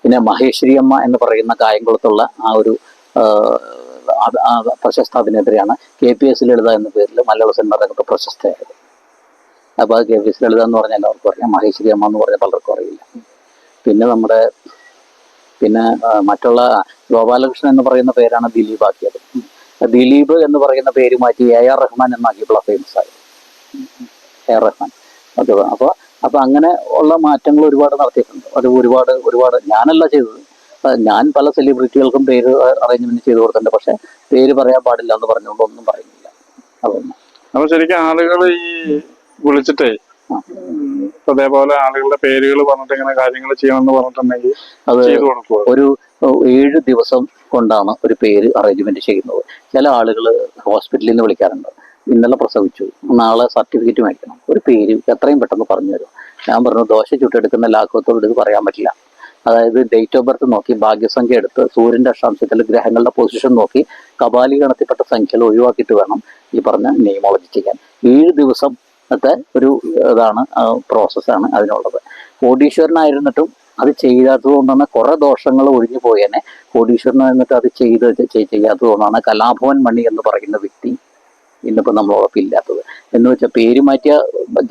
പിന്നെ മഹേശ്വരി അമ്മ എന്ന് പറയുന്ന കായംകുളത്തുള്ള ഒരു പ്രശസ്ത അഭിനേത്രിയാണ് KPS ലളിത എന്ന പേരിൽ മലയാള സിനിമ രംഗത്ത് പ്രശസ്തയായത്. അപ്പോൾ അത് KPS ലളിത എന്ന് പറഞ്ഞാൽ എല്ലാവർക്കും അറിയാം, മഹേശ്വരി അമ്മ എന്ന് പറഞ്ഞാൽ പലർക്കും അറിയില്ല. പിന്നെ മറ്റുള്ള ഗോപാലകൃഷ്ണൻ എന്ന് പറയുന്ന പേരാണ് ദിലീപ് ആക്കിയത്. ദിലീപ് എന്ന് പറയുന്ന പേര് മാറ്റി AR റഹ്മാൻ എന്നാക്കിയപ്പോഴാണ് ഫേമസ് ആയത്. AR റഹ്മാൻ. അപ്പോൾ അങ്ങനെ ഉള്ള മാറ്റങ്ങൾ ഒരുപാട് നടത്തിയിട്ടുണ്ട്. അത് ഒരുപാട് ഞാനല്ല ചെയ്തത്, ഞാൻ പല സെലിബ്രിറ്റികൾക്കും പേര് അറേഞ്ച്മെന്റ് ചെയ്ത് കൊടുത്തിട്ടുണ്ട്. പക്ഷെ പേര് പറയാൻ പാടില്ല എന്ന് പറഞ്ഞുകൊണ്ട് ഒന്നും പറയുന്നില്ല. അതൊന്നും അപ്പൊ ശരിക്കും ആളുകൾ ഈ വിളിച്ചിട്ടേ അതേപോലെ ആളുകളുടെ പേരുകൾ പറഞ്ഞിട്ട് ഇങ്ങനെ കാര്യങ്ങൾ ചെയ്യണമെന്ന് പറഞ്ഞിട്ടുണ്ടെങ്കിൽ അത് ഒരു 7 ദിവസം കൊണ്ടാണ് ഒരു പേര് അറേഞ്ച്മെന്റ് ചെയ്യുന്നത്. ചില ആളുകൾ ഹോസ്പിറ്റലിൽ നിന്ന് വിളിക്കാറുണ്ട്, ഇന്നലെ പ്രസവിച്ചു, നാളെ സർട്ടിഫിക്കറ്റ് മേടിക്കണം, ഒരു പേര് എത്രയും പെട്ടെന്ന് പറഞ്ഞു തരും. ഞാൻ പറഞ്ഞു, ദോശ ചുട്ടെടുക്കുന്ന ലാഘവത്തോട് ഇത് പറയാൻ പറ്റില്ല. അതായത് ഡേറ്റ് ഓഫ് ബർത്ത് നോക്കി, ഭാഗ്യസംഖ്യ എടുത്ത്, സൂര്യന്റെ അക്ഷാംശത്തിൽ ഗ്രഹങ്ങളുടെ പൊസിഷൻ നോക്കി, കപാലി ഗണത്തിൽപ്പെട്ട സംഖ്യകൾ ഒഴിവാക്കിയിട്ട് വേണം ഈ പറഞ്ഞ നെയ്മോളജി ചെയ്യാൻ. 7 ദിവസത്തെ ഒരു ഇതാണ് പ്രോസസ്സാണ് അതിനുള്ളത്. കോടീശ്വരനായിരുന്നിട്ടും അത് ചെയ്യാത്തത് കൊണ്ടാണ് കുറെ ദോഷങ്ങൾ ഒഴിഞ്ഞു പോയേനെ. കോടീശ്വരനായിരുന്നിട്ട് അത് ചെയ്യാത്തത് കൊണ്ടാണ് കലാഭവൻ മണി എന്ന് പറയുന്ന വ്യക്തി ഇന്നിപ്പോൾ നമ്മളോടൊപ്പം ഇല്ലാത്തത്. എന്ന് വെച്ചാൽ പേര് മാറ്റിയ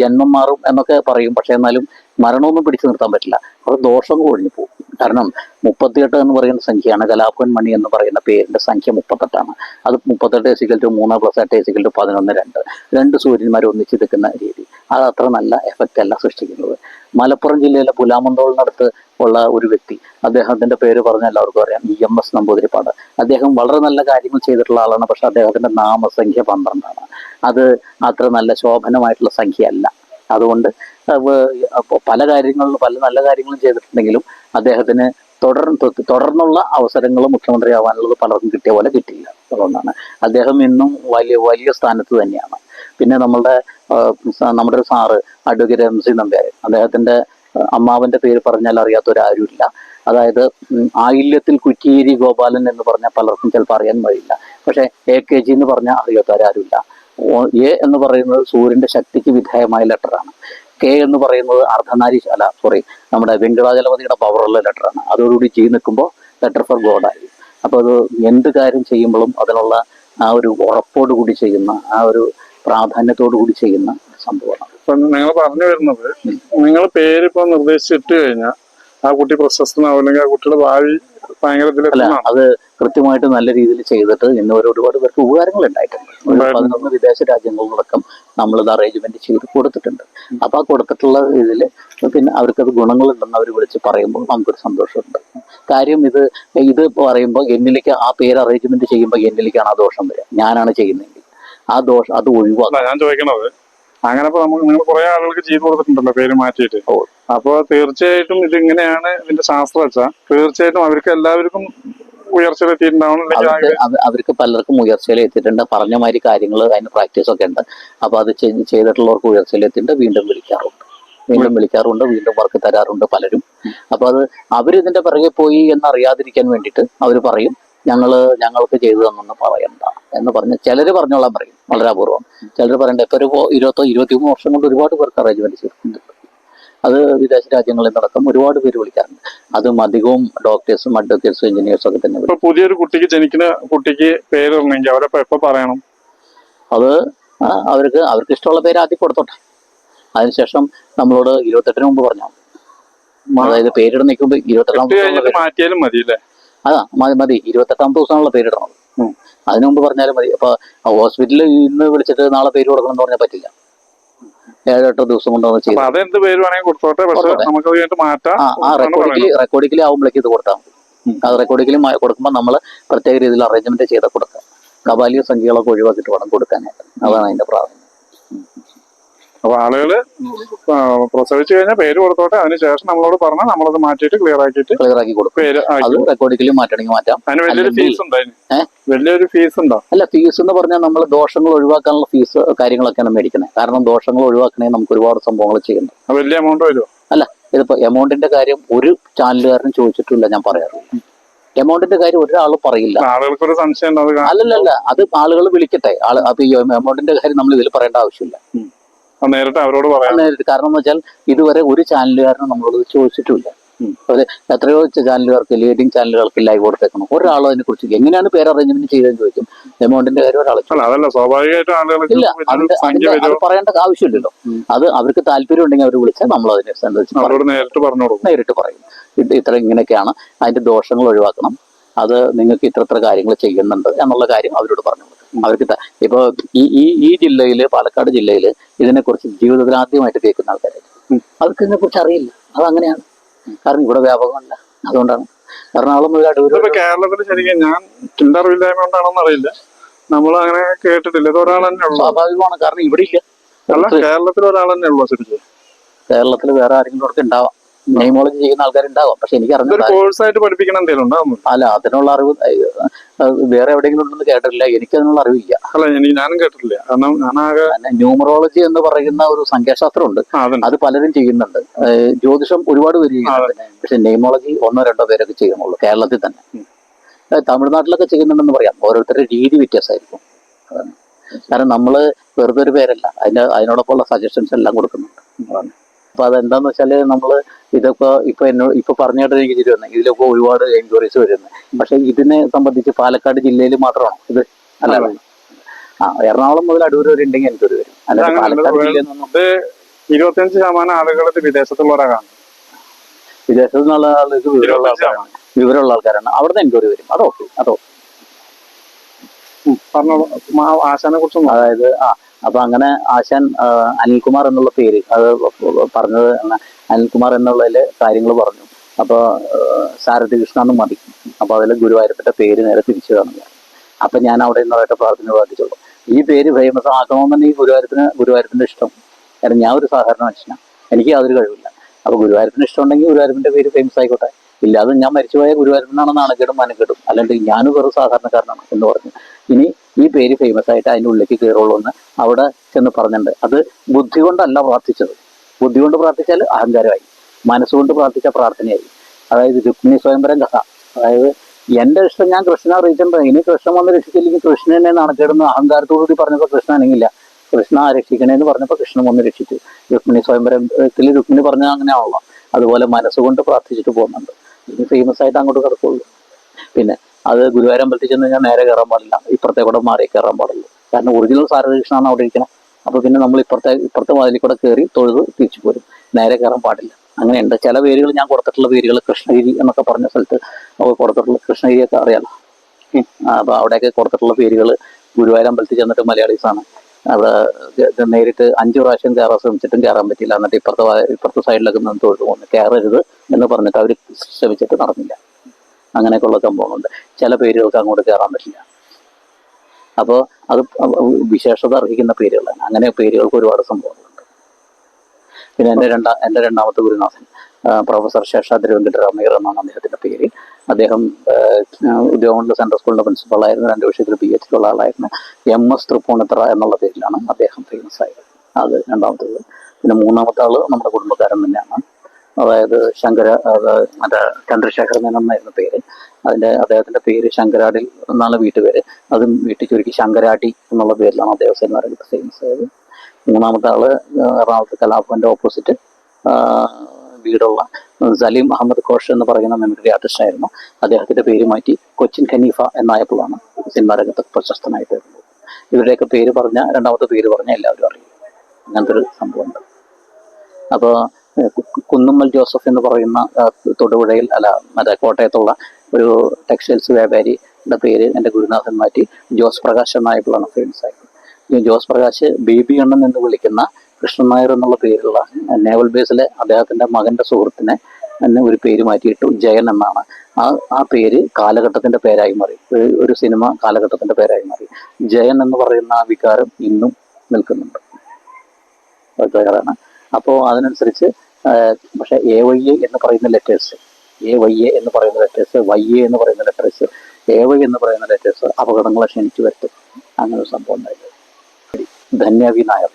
ജന്മം മാറും എന്നൊക്കെ പറയും, പക്ഷെ എന്നാലും മരണമൊന്നും പിടിച്ചു നിർത്താൻ പറ്റില്ല. അത് ദോഷങ്ങൾ ഒഴിഞ്ഞു പോകും. കാരണം 38 എന്ന് പറയുന്ന സംഖ്യയാണ്. കലാഭവൻ മണി എന്ന് പറയുന്ന പേരിന്റെ സംഖ്യ 38ആണ്. അത് 38 = 3 + 8 = 11 2 സൂര്യന്മാർ ഒന്നിച്ച് നിൽക്കുന്ന രീതി. അത് അത്ര നല്ല എഫക്റ്റ് അല്ല സൃഷ്ടിക്കുന്നത്. മലപ്പുറം ജില്ലയിലെ പുലാമന്തോളിനടുത്ത് ഉള്ള ഒരു വ്യക്തി, അദ്ദേഹത്തിന്റെ പേര് പറഞ്ഞാൽ എല്ലാവർക്കും അറിയാം, EMS നമ്പൂതിരിപ്പാട്. അദ്ദേഹം വളരെ നല്ല കാര്യങ്ങൾ ചെയ്തിട്ടുള്ള ആളാണ്. പക്ഷെ അദ്ദേഹത്തിന്റെ നാമസംഖ്യ 12ആണ്. അത് അത്ര നല്ല ശോഭനമായിട്ടുള്ള സംഖ്യ അല്ല. അതുകൊണ്ട് പല നല്ല കാര്യങ്ങളും ചെയ്തിട്ടുണ്ടെങ്കിലും അദ്ദേഹത്തിന് തുടർന്നുള്ള അവസരങ്ങൾ മുഖ്യമന്ത്രി ആവാനുള്ളത് പലർക്കും കിട്ടിയ പോലെ കിട്ടിയില്ല. അതുകൊണ്ടാണ് അദ്ദേഹം ഇന്നും വലിയ സ്ഥാനത്ത് തന്നെയാണ്. പിന്നെ നമ്മുടെ ഒരു സാറ് അഡ്വക്കേറ്റ് MC നമ്പ്യാർ, അദ്ദേഹത്തിന്റെ അമ്മാവന്റെ പേര് പറഞ്ഞാൽ അറിയാത്തൊരാരുമില്ല. അതായത് ആയില്യത്തിൽ കുറ്റിയേരി ഗോപാലൻ എന്ന് പറഞ്ഞാൽ പലർക്കും ചിലപ്പോൾ അറിയാൻ കഴിയില്ല. പക്ഷെ AKG എന്ന് പറഞ്ഞാൽ അറിയാത്തവരാരുമില്ല. A എന്ന് പറയുന്നത് സൂര്യന്റെ ശക്തിക്ക് വിധേയമായ ലെറ്ററാണ്. K എന്ന് പറയുന്നത് നമ്മുടെ വെങ്കടാചലപതിയുടെ പവറുള്ള ലെറ്ററാണ്. അതോടുകൂടി G നിൽക്കുമ്പോൾ ലെറ്റർ ഫോർ ഗോഡായി. അപ്പോൾ അത് എന്ത് കാര്യം ചെയ്യുമ്പോഴും അതിനുള്ള ആ ഒരു ഉറപ്പോട് കൂടി ചെയ്യുന്ന, ആ ഒരു പ്രാധാന്യത്തോടു കൂടി ചെയ്യുന്ന സംഭവമാണ്. ഇപ്പൊ നിങ്ങൾ പറഞ്ഞു വരുന്നത്, നിങ്ങൾ പേരിപ്പോ നിർദ്ദേശിച്ചിട്ട് കഴിഞ്ഞാൽ ആ കുട്ടി പ്രശസ്തനാവില്ലെങ്കിൽ ആ കുട്ടിയുടെ ഭാവി ഭയങ്കര അല്ല, അത് കൃത്യമായിട്ട് നല്ല രീതിയിൽ ചെയ്തിട്ട് ഇന്ന് വരെ ഒരുപാട് പേർക്ക് ഉപകാരങ്ങൾ ഉണ്ടായിട്ടുണ്ട്. 11 വിദേശ രാജ്യങ്ങളിലടക്കം നമ്മളിത് അറേഞ്ച്മെന്റ് ചെയ്ത് കൊടുത്തിട്ടുണ്ട്. അപ്പൊ ആ കൊടുത്തിട്ടുള്ള ഇതിൽ പിന്നെ അവർക്കത് ഗുണങ്ങളുണ്ടെന്ന് അവർ വിളിച്ച് പറയുമ്പോൾ നമുക്കൊരു സന്തോഷമുണ്ട്. കാര്യം ഇത് പറയുമ്പോൾ എന്നിലേക്ക് ആ പേര് അറേഞ്ച്മെന്റ് ചെയ്യുമ്പോൾ എന്നിലേക്കാണ് ആ ദോഷം വരിക. ഞാനാണ് ചെയ്യുന്നതെങ്കിൽ അത് ഒഴിവാക്കാം. ഞാൻ ചോദിക്കണത്, അങ്ങനെ നിങ്ങൾ കുറെ ആളുകൾക്ക് ചെയ്തു കൊടുത്തിട്ടുണ്ടല്ലോ പേര് മാറ്റിയിട്ട്. അപ്പൊ തീർച്ചയായിട്ടും ഇതിങ്ങനെയാണ് ഇതിന്റെ ശാസ്ത്രം വെച്ചാൽ തീർച്ചയായിട്ടും അവർക്ക് എല്ലാവർക്കും ഉയർച്ചയിലെത്തിയിട്ടുണ്ടാവും. അവർക്ക് പലർക്കും ഉയർച്ചയിലെത്തിയിട്ടുണ്ട്. പറഞ്ഞ മാതിരി കാര്യങ്ങൾ അതിന് പ്രാക്ടീസ് ഒക്കെ ഉണ്ട്. അപ്പൊ അത് ചെയ്തിട്ടുള്ളവർക്ക് ഉയർച്ചയിലെത്തിയിട്ടുണ്ട്. വീണ്ടും വിളിക്കാറുണ്ട്, വീണ്ടും വർക്ക് തരാറുണ്ട് പലരും. അപ്പൊ അവരിതിന്റെ പിറകെ പോയി എന്നറിയാതിരിക്കാൻ വേണ്ടിയിട്ട് അവർ പറയും, ഞങ്ങൾക്ക് ചെയ്തു തന്നൊന്നും പറയണ്ട എന്ന് പറഞ്ഞ് ചിലർ പറഞ്ഞോളാൻ പറയും. വളരെ അപൂർവം. ചിലർ പറയണ്ട. ഇപ്പൊ ഒരു 23 വർഷം കൊണ്ട് ഒരുപാട് പേർക്ക് അറേഞ്ച്മെന്റ് ചെയ്തിട്ടുണ്ട്. അത് വിദേശ രാജ്യങ്ങളിൽ നടക്കും ഒരുപാട് പേര് വിളിക്കാറുണ്ട്. അതും അധികവും ഡോക്ടേഴ്സും അഡ്വക്കേറ്റ്സും എഞ്ചിനീയേഴ്സും ഒക്കെ തന്നെ ഇപ്പൊ പുതിയൊരു കുട്ടിക്ക് ജനിക്കുന്ന കുട്ടിക്ക് പേര് പറഞ്ഞെങ്കിൽ അവരപ്പോ എപ്പോ പറയണം? അത് അവർക്ക് ഇഷ്ടമുള്ള പേര് ആദ്യം കൊടുത്തോട്ടെ. അതിനുശേഷം നമ്മളോട് 28-ന് മുമ്പ് പറഞ്ഞാൽ അതായത് പേരിട നിൽക്കുമ്പോൾ 28-ാമത്തെ ദിവസം മാറ്റിയാലും മതി അല്ലേ? അതാ മതി 28-ാമത്തെ ദിവസമാണുള്ള പേരിടണം. അതിനു മുമ്പ് പറഞ്ഞാലും മതി. അപ്പൊ ഹോസ്പിറ്റലിൽ ഇന്ന് വിളിച്ചിട്ട് നാളെ പേര് കൊടുക്കണം എന്ന് പറഞ്ഞാൽ പറ്റില്ല. 7-8 ദിവസം കൊണ്ടാണ് ചെയ്തത്. അതെന്ത് പേര് വേണമെങ്കിൽ കൊടുത്തോട്ടെ. നമുക്ക് മാറ്റാം. റെക്കോർഡിക്കലി ആവുമ്പോഴേക്ക് ഇത് കൊടുത്താൽ മതി. അത് റെക്കോർഡിക്കലി കൊടുക്കുമ്പോൾ നമ്മൾ പ്രത്യേക രീതിയിൽ അറേഞ്ച്മെന്റ് ചെയ്ത് കൊടുക്കുക. കപാലിയ സംഖ്യകളൊക്കെ ഒഴിവാക്കിയിട്ട് വേണം കൊടുക്കാനായിട്ട്. അതാണ് അതിന്റെ പ്രാധാന്യം. അപ്പൊ ആളുകള് പ്രസവിച്ചു കഴിഞ്ഞാൽ പേര് കൊടുത്തോട്ടെ. അതിനുശേഷം നമ്മളോട് പറഞ്ഞാൽ നമ്മളത് മാറ്റിയിട്ട് ക്ലിയർ ആക്കി കൊടുക്കും. അത് റെക്കോർഡിക്കലി മാറ്റണമെങ്കിൽ മാറ്റാം. അതിന് വലിയൊരു ഫീസ് ഉണ്ടോ? വലിയൊരു ഫീസ് ഉണ്ടോ? അല്ല, ഫീസ് എന്ന് പറഞ്ഞാൽ നമ്മൾ ദോഷങ്ങൾ ഒഴിവാക്കാനുള്ള ഫീസ് കാര്യങ്ങളൊക്കെയാണ് മേടിക്കുന്നത്. കാരണം ദോഷങ്ങൾ ഒഴിവാക്കണേ നമുക്ക് ഒരുപാട് സംഭവങ്ങൾ ചെയ്യുന്നു. വലിയ എമൗണ്ട് വരുമോ? അല്ല, ഇതിപ്പോ എമൗണ്ടിന്റെ കാര്യം ഒരു ചാനലുകാരനും ചോദിച്ചിട്ടില്ല. ഞാൻ പറയാറില്ല എമൗണ്ടിന്റെ കാര്യം ഒരാളും പറയില്ല. ആളുകൾക്കൊരു സംശയം. അല്ലല്ല, അത് ആളുകൾ വിളിക്കട്ടെ. അപ്പൊ ഈ എമൗണ്ടിന്റെ കാര്യം നമ്മൾ ഇതിൽ പറയേണ്ട ആവശ്യമില്ല. നേരിട്ട് അവരോട് പറയാം. കാരണം എന്ന് വെച്ചാൽ ഇതുവരെ ഒരു ചാനലുകാരനും നമ്മളോട് ചോദിച്ചിട്ടില്ല. ഒരു എത്രയോ ചാനലുകാർക്ക്, ലീഡിങ് ചാനലുകൾക്ക് ലൈവ് കൊടുത്തേക്കണം. ഒരാളും അതിനെ കുറിച്ച് എങ്ങനെയാണ് പേര് അറേഞ്ച്മെന്റ് ചെയ്തതെന്ന് ചോദിക്കും. എമൗണ്ടിന്റെ കാര്യം ഒരാൾ ഇല്ല. അത് പറയേണ്ട ആവശ്യമില്ലല്ലോ. അത് അവർക്ക് താല്പര്യം ഉണ്ടെങ്കിൽ അവർ വിളിച്ചാൽ നമ്മൾ അതിനെ നേരിട്ട് പറയും. ഇത്ര ഇങ്ങനെയൊക്കെയാണ്, അതിന്റെ ദോഷങ്ങൾ ഒഴിവാക്കണം, അത് നിങ്ങൾക്ക് ഇത്ര കാര്യങ്ങൾ ചെയ്യുന്നുണ്ട് എന്നുള്ള കാര്യം അവരോട് പറഞ്ഞു കൊടുക്കും. അവർക്ക് ഇപ്പൊ ഈ ജില്ലയില്, പാലക്കാട് ജില്ലയില് ഇതിനെക്കുറിച്ച് ജീവിതത്തിൽ ആദ്യമായിട്ട് കേൾക്കുന്ന ആൾക്കാരായിരിക്കും. അവർക്ക് ഇതിനെക്കുറിച്ച് അറിയില്ല. അതങ്ങനെയാണ്. കാരണം ഇവിടെ വ്യാപകമല്ല. അതുകൊണ്ടാണ്. എറണാകുളം മുതൽ അടൂര് കേരളത്തിൽ ശരിക്കും ഞാൻ എന്റെ അറിവില്ലായ്മ കൊണ്ടാണെന്ന് അറിയില്ല, നമ്മൾ അങ്ങനെ കേട്ടിട്ടില്ല. ഇത് ഒരാൾ തന്നെ ഉള്ളൂ. സ്വാഭാവികമാണ്. കാരണം ഇവിടെ ഇല്ല. കേരളത്തിൽ ഒരാൾ തന്നെ ഉള്ളൂ ശരിക്കും. കേരളത്തിൽ വേറെ ആരെങ്കിലും ഒക്കെ ഉണ്ടാവാം, നെയ്മോളജി ചെയ്യുന്ന ആൾക്കാരുണ്ടാവാം. പക്ഷെ എനിക്ക് കോഴ്സായിട്ട് പഠിപ്പിക്കണം എന്തെങ്കിലും അല്ല, അതിനുള്ള അറിവ് വേറെ എവിടെയെങ്കിലും ഉണ്ടെന്ന് കേട്ടിട്ടില്ല. എനിക്ക് അതിനുള്ള അറിവില്ല. അല്ല, ഞാനും കേട്ടിട്ടില്ല. ന്യൂമറോളജി എന്ന് പറയുന്ന ഒരു സംഖ്യാശാസ്ത്രമുണ്ട്. അത് പലരും ചെയ്യുന്നുണ്ട്. ജ്യോതിഷം ഒരുപാട് പേര് ചെയ്യുന്നുണ്ട്. പക്ഷെ നെയ്മോളജി 1-2 പേരൊക്കെ ചെയ്യുന്നുള്ളൂ കേരളത്തിൽ തന്നെ. തമിഴ്നാട്ടിലൊക്കെ ചെയ്യുന്നുണ്ടെന്ന് പറയാം. ഓരോരുത്തരുടെ രീതി വ്യത്യാസമായിരിക്കും. കാരണം നമ്മള് വെറുതെ ഒരു പേരല്ല, അതിനോടൊപ്പമുള്ള സജഷൻസ് എല്ലാം കൊടുക്കുന്നുണ്ട്. അപ്പൊ അതെന്താന്ന് വെച്ചാല് നമ്മള് ഇതൊക്കെ ഇപ്പൊ പറഞ്ഞിട്ട് എനിക്ക് ശരി വന്നത്, ഇതിലൊക്കെ ഒരുപാട് എൻക്വയറീസ് വരുന്നത്. പക്ഷെ ഇതിനെ സംബന്ധിച്ച് പാലക്കാട് ജില്ലയിൽ മാത്രമാണോ ഇത്? അല്ല, എറണാകുളം മുതൽ അടൂർ വരെ ഉണ്ടെങ്കിൽ എൻക്വയറി വരും. അല്ലാതെ പാലക്കാട് ജില്ലയിൽ നിന്നും 25% ആളുകൾ വിദേശത്തുള്ളവരാണ്. വിദേശത്തു നിന്നുള്ള ആളുകൾക്ക് വിവരമുള്ള ആൾക്കാരാണ്. അവിടുന്ന് എൻക്വയറി വരും. അതോ ആശാനെ കുറിച്ച്. അതായത് അപ്പൊ അങ്ങനെ ആശാൻ അനിൽകുമാർ എന്നുള്ള പേര്, അത് പറഞ്ഞത് അനിൽകുമാർ എന്നുള്ളതില് കാര്യങ്ങൾ പറഞ്ഞു. അപ്പൊ സാരഥി കൃഷ്ണ എന്ന് മതി. അപ്പൊ അതിൽ ഗുരുവായൂരപ്പന്റെ പേര് നേരെ തിരിച്ചു കാണുക. അപ്പൊ ഞാൻ അവിടെ നിന്നതായിട്ട് പ്രാർത്ഥിച്ചുള്ളൂ. ഈ പേര് ഫേമസ് ആക്കണമെന്നുണ്ടെങ്കിൽ ഗുരുവായൂരപ്പന്റെ ഇഷ്ടം. കാരണം ഞാൻ ഒരു സാധാരണ മനുഷ്യനാണ്, എനിക്ക് യാതൊരു കഴിവില്ല. അപ്പൊ ഗുരുവായൂരപ്പന്റെ ഇഷ്ടം ഉണ്ടെങ്കിൽ ഗുരുവായൂരപ്പന്റെ പേര് ഫേമസ് ആയിക്കോട്ടെ. ഇല്ലാതെ ഞാൻ മരിച്ചുപോയ ഗുരുവായൂരപ്പനാണ് നാണക്കേടും മനക്കേടും, അല്ലെങ്കിൽ ഞാനും വെറും സാധാരണക്കാരനാണ് എന്ന് പറഞ്ഞു. ഇനി ഈ പേര് ഫേമസ് ആയിട്ട് അതിൻ്റെ ഉള്ളിലേക്ക് കയറുള്ളൂ എന്ന് അവിടെ ചെന്ന് പറഞ്ഞിട്ടുണ്ട്. അത് ബുദ്ധി കൊണ്ടല്ല പ്രാർത്ഥിച്ചത്. ബുദ്ധി കൊണ്ട് പ്രാർത്ഥിച്ചാൽ അഹങ്കാരമായി, മനസ്സുകൊണ്ട് പ്രാർത്ഥിച്ച പ്രാർത്ഥനയായി. അതായത് രുക്മിണി സ്വയംവരം കഥ. അതായത് എന്റെ ഇഷ്ടം ഞാൻ കൃഷ്ണനെ അറിയിച്ചിട്ടുണ്ട്. ഇനി കൃഷ്ണൻ വന്ന് രക്ഷിച്ചില്ലെങ്കിൽ കൃഷ്ണനെ നാണക്കേടുന്ന അഹങ്കാരത്തോടുകൂടി പറഞ്ഞപ്പോൾ കൃഷ്ണൻ അനങ്ങില്ല. കൃഷ്ണ രക്ഷിക്കണേന്ന് പറഞ്ഞപ്പോൾ കൃഷ്ണൻ വന്ന് രക്ഷിച്ചു. രുക്മിണി സ്വയംവരത്തിൽ രുക്മിണി പറഞ്ഞാൽ അങ്ങനെയാണല്ലോ. അതുപോലെ മനസ്സുകൊണ്ട് പ്രാർത്ഥിച്ചിട്ട് പോകുന്നുണ്ട്. ഇനി ഫേമസ് ആയിട്ട് അങ്ങോട്ട് കിടക്കുള്ളൂ. പിന്നെ അത് ഗുരുവായൂരമ്പലത്തിൽ ചെന്ന് കഴിഞ്ഞാൽ നേരെ കയറാൻ പാടില്ല, ഇപ്പുറത്തെ കൂടെ മാറി കയറാൻ പാടുള്ളൂ. കാരണം ഒറിജിനൽ സാരകൃഷ്ണനാണ് അവിടെ ഇരിക്കണം. അപ്പൊ പിന്നെ നമ്മൾ ഇപ്പുറത്തെ വാതിലിൽ കൂടെ കയറി തൊഴുത് തിരിച്ചു പോരും. നേരെ കയറാൻ പാടില്ല. അങ്ങനെയുണ്ട്. ചില പേരുകൾ ഞാൻ കൊടുത്തിട്ടുള്ള പേരുകൾ കൃഷ്ണഗിരി എന്നൊക്കെ പറഞ്ഞ സ്ഥലത്ത് കൊടുത്തിട്ടുള്ള, കൃഷ്ണഗിരിയൊക്കെ അറിയാലോ. അപ്പൊ അവിടെയൊക്കെ കൊടുത്തിട്ടുള്ള പേരുകൾ ഗുരുവായൂരമ്പലത്തിൽ ചെന്നിട്ട് മലയാളീസാണ്. അവിടെ നേരിട്ട് 5 പ്രാവശ്യം കയറാൻ ശ്രമിച്ചിട്ടും കയറാൻ പറ്റില്ല. എന്നിട്ട് ഇപ്പുറത്തെ സൈഡിലൊക്കെ നിന്ന് തൊഴുതു പോകുന്നു. കയറരുത് എന്ന് പറഞ്ഞിട്ട് അവർ ശ്രമിച്ചിട്ട് നടന്നില്ല. അങ്ങനെയൊക്കെയുള്ള സംഭവങ്ങളുണ്ട്. ചില പേരുകൾക്ക് അങ്ങോട്ട് കയറാൻ പറ്റില്ല. അപ്പോൾ അത് വിശേഷത അർഹിക്കുന്ന പേരുകളാണ്. അങ്ങനെ പേരുകൾക്ക് ഒരുപാട് സംഭവങ്ങളുണ്ട്. പിന്നെ എൻ്റെ രണ്ടാമത്തെ ഗുരുനാഥൻ പ്രൊഫസർ ശേഷാദ്രി വെങ്കിട്ടരാമയ്യർ എന്നാണ് അദ്ദേഹത്തിൻ്റെ പേര്. അദ്ദേഹം ഉദ്യോഗമുള്ള സെൻട്രൽ സ്കൂളിൻ്റെ പ്രിൻസിപ്പളായിരുന്നു. 2 വിഷയത്തിൽ PhD ഉള്ള ആളായിരുന്നു. MS തൃപ്പൂണിത്തറ എന്നുള്ള പേരിലാണ് അദ്ദേഹം ഫേമസ് ആയത്. അത് രണ്ടാമത്തേത്. പിന്നെ മൂന്നാമത്തെ ആള് നമ്മുടെ കുടുംബക്കാരൻ തന്നെയാണ്. അതായത് മറ്റേ ചന്ദ്രശേഖരൻ എന്നായിരുന്നു പേര്. അദ്ദേഹത്തിന്റെ പേര് ശങ്കരാടിൽ എന്നാണ് വീട്ടുപേര്. അതും വീട്ടിൽ ചുരുക്കി ശങ്കരാടി എന്നുള്ള പേരിലാണ് അദ്ദേഹം ഫേമസ് ആയത്. മൂന്നാമത്തെ ആള് എറണാകുളത്ത് കലാഭവന്റെ ഓപ്പോസിറ്റ് വീടുള്ള സലീം അഹമ്മദ് ഘോഷ് എന്ന് പറയുന്ന മെമ്മറി ആർട്ടിസ്റ്റ് ആയിരുന്നു. അദ്ദേഹത്തിന്റെ പേര് മാറ്റി കൊച്ചിൻ ഖനീഫ എന്നായപ്പോഴാണ് സിനിമാ രംഗത്ത് പ്രശസ്തനായിട്ട് വരുന്നത്. ഇവരുടെയൊക്കെ പേര് പറഞ്ഞ രണ്ടാമത്തെ പേര് പറഞ്ഞ എല്ലാവരും അറിയും. അങ്ങനത്തെ ഒരു സംഭവമുണ്ട്. അപ്പോൾ കുന്നുമ്മൽ ജോസഫ് എന്ന് പറയുന്ന തൊടുപുഴയിൽ മറ്റേ കോട്ടയത്തുള്ള ഒരു ടെക്സ്റ്റൈൽസ് വ്യാപാരിയുടെ പേര് എൻ്റെ ഗുരുനാഥൻ മാറ്റി ജോസ് പ്രകാശ് എന്നായപ്പോഴാണ് ഫേമസ് ആയത്. ഈ ജോസ് പ്രകാശ് ബേബി അണ്ണൻ എന്ന് വിളിക്കുന്ന കൃഷ്ണൻ നായർ എന്നുള്ള പേരുള്ള നേവൽ ബേസിലെ അദ്ദേഹത്തിന്റെ മകന്റെ സുഹൃത്തിനെ തന്നെ ഒരു പേര് മാറ്റിയിട്ടു ജയൻ എന്നാണ്. ആ പേര് കാലഘട്ടത്തിന്റെ പേരായി മാറി. ഒരു സിനിമ കാലഘട്ടത്തിന്റെ പേരായി മാറി. ജയൻ എന്ന് പറയുന്ന ആ വികാരം ഇന്നും നിൽക്കുന്നുണ്ട്. ക്ലിയറാണ്. അപ്പോൾ അതിനനുസരിച്ച് പക്ഷെ AYA എന്ന് പറയുന്ന ലെറ്റേഴ്സ്, AYA എന്ന് പറയുന്ന ലെറ്റേഴ്സ്, YA എന്ന് പറയുന്ന ലെറ്റേഴ്സ്, AY എന്ന് പറയുന്ന ലെറ്റേഴ്സ് അപകടങ്ങളെ ക്ഷണിച്ചു വരുത്തും. അങ്ങനെ ഒരു സംഭവം ഉണ്ടായത്. ധന്യവി നായർ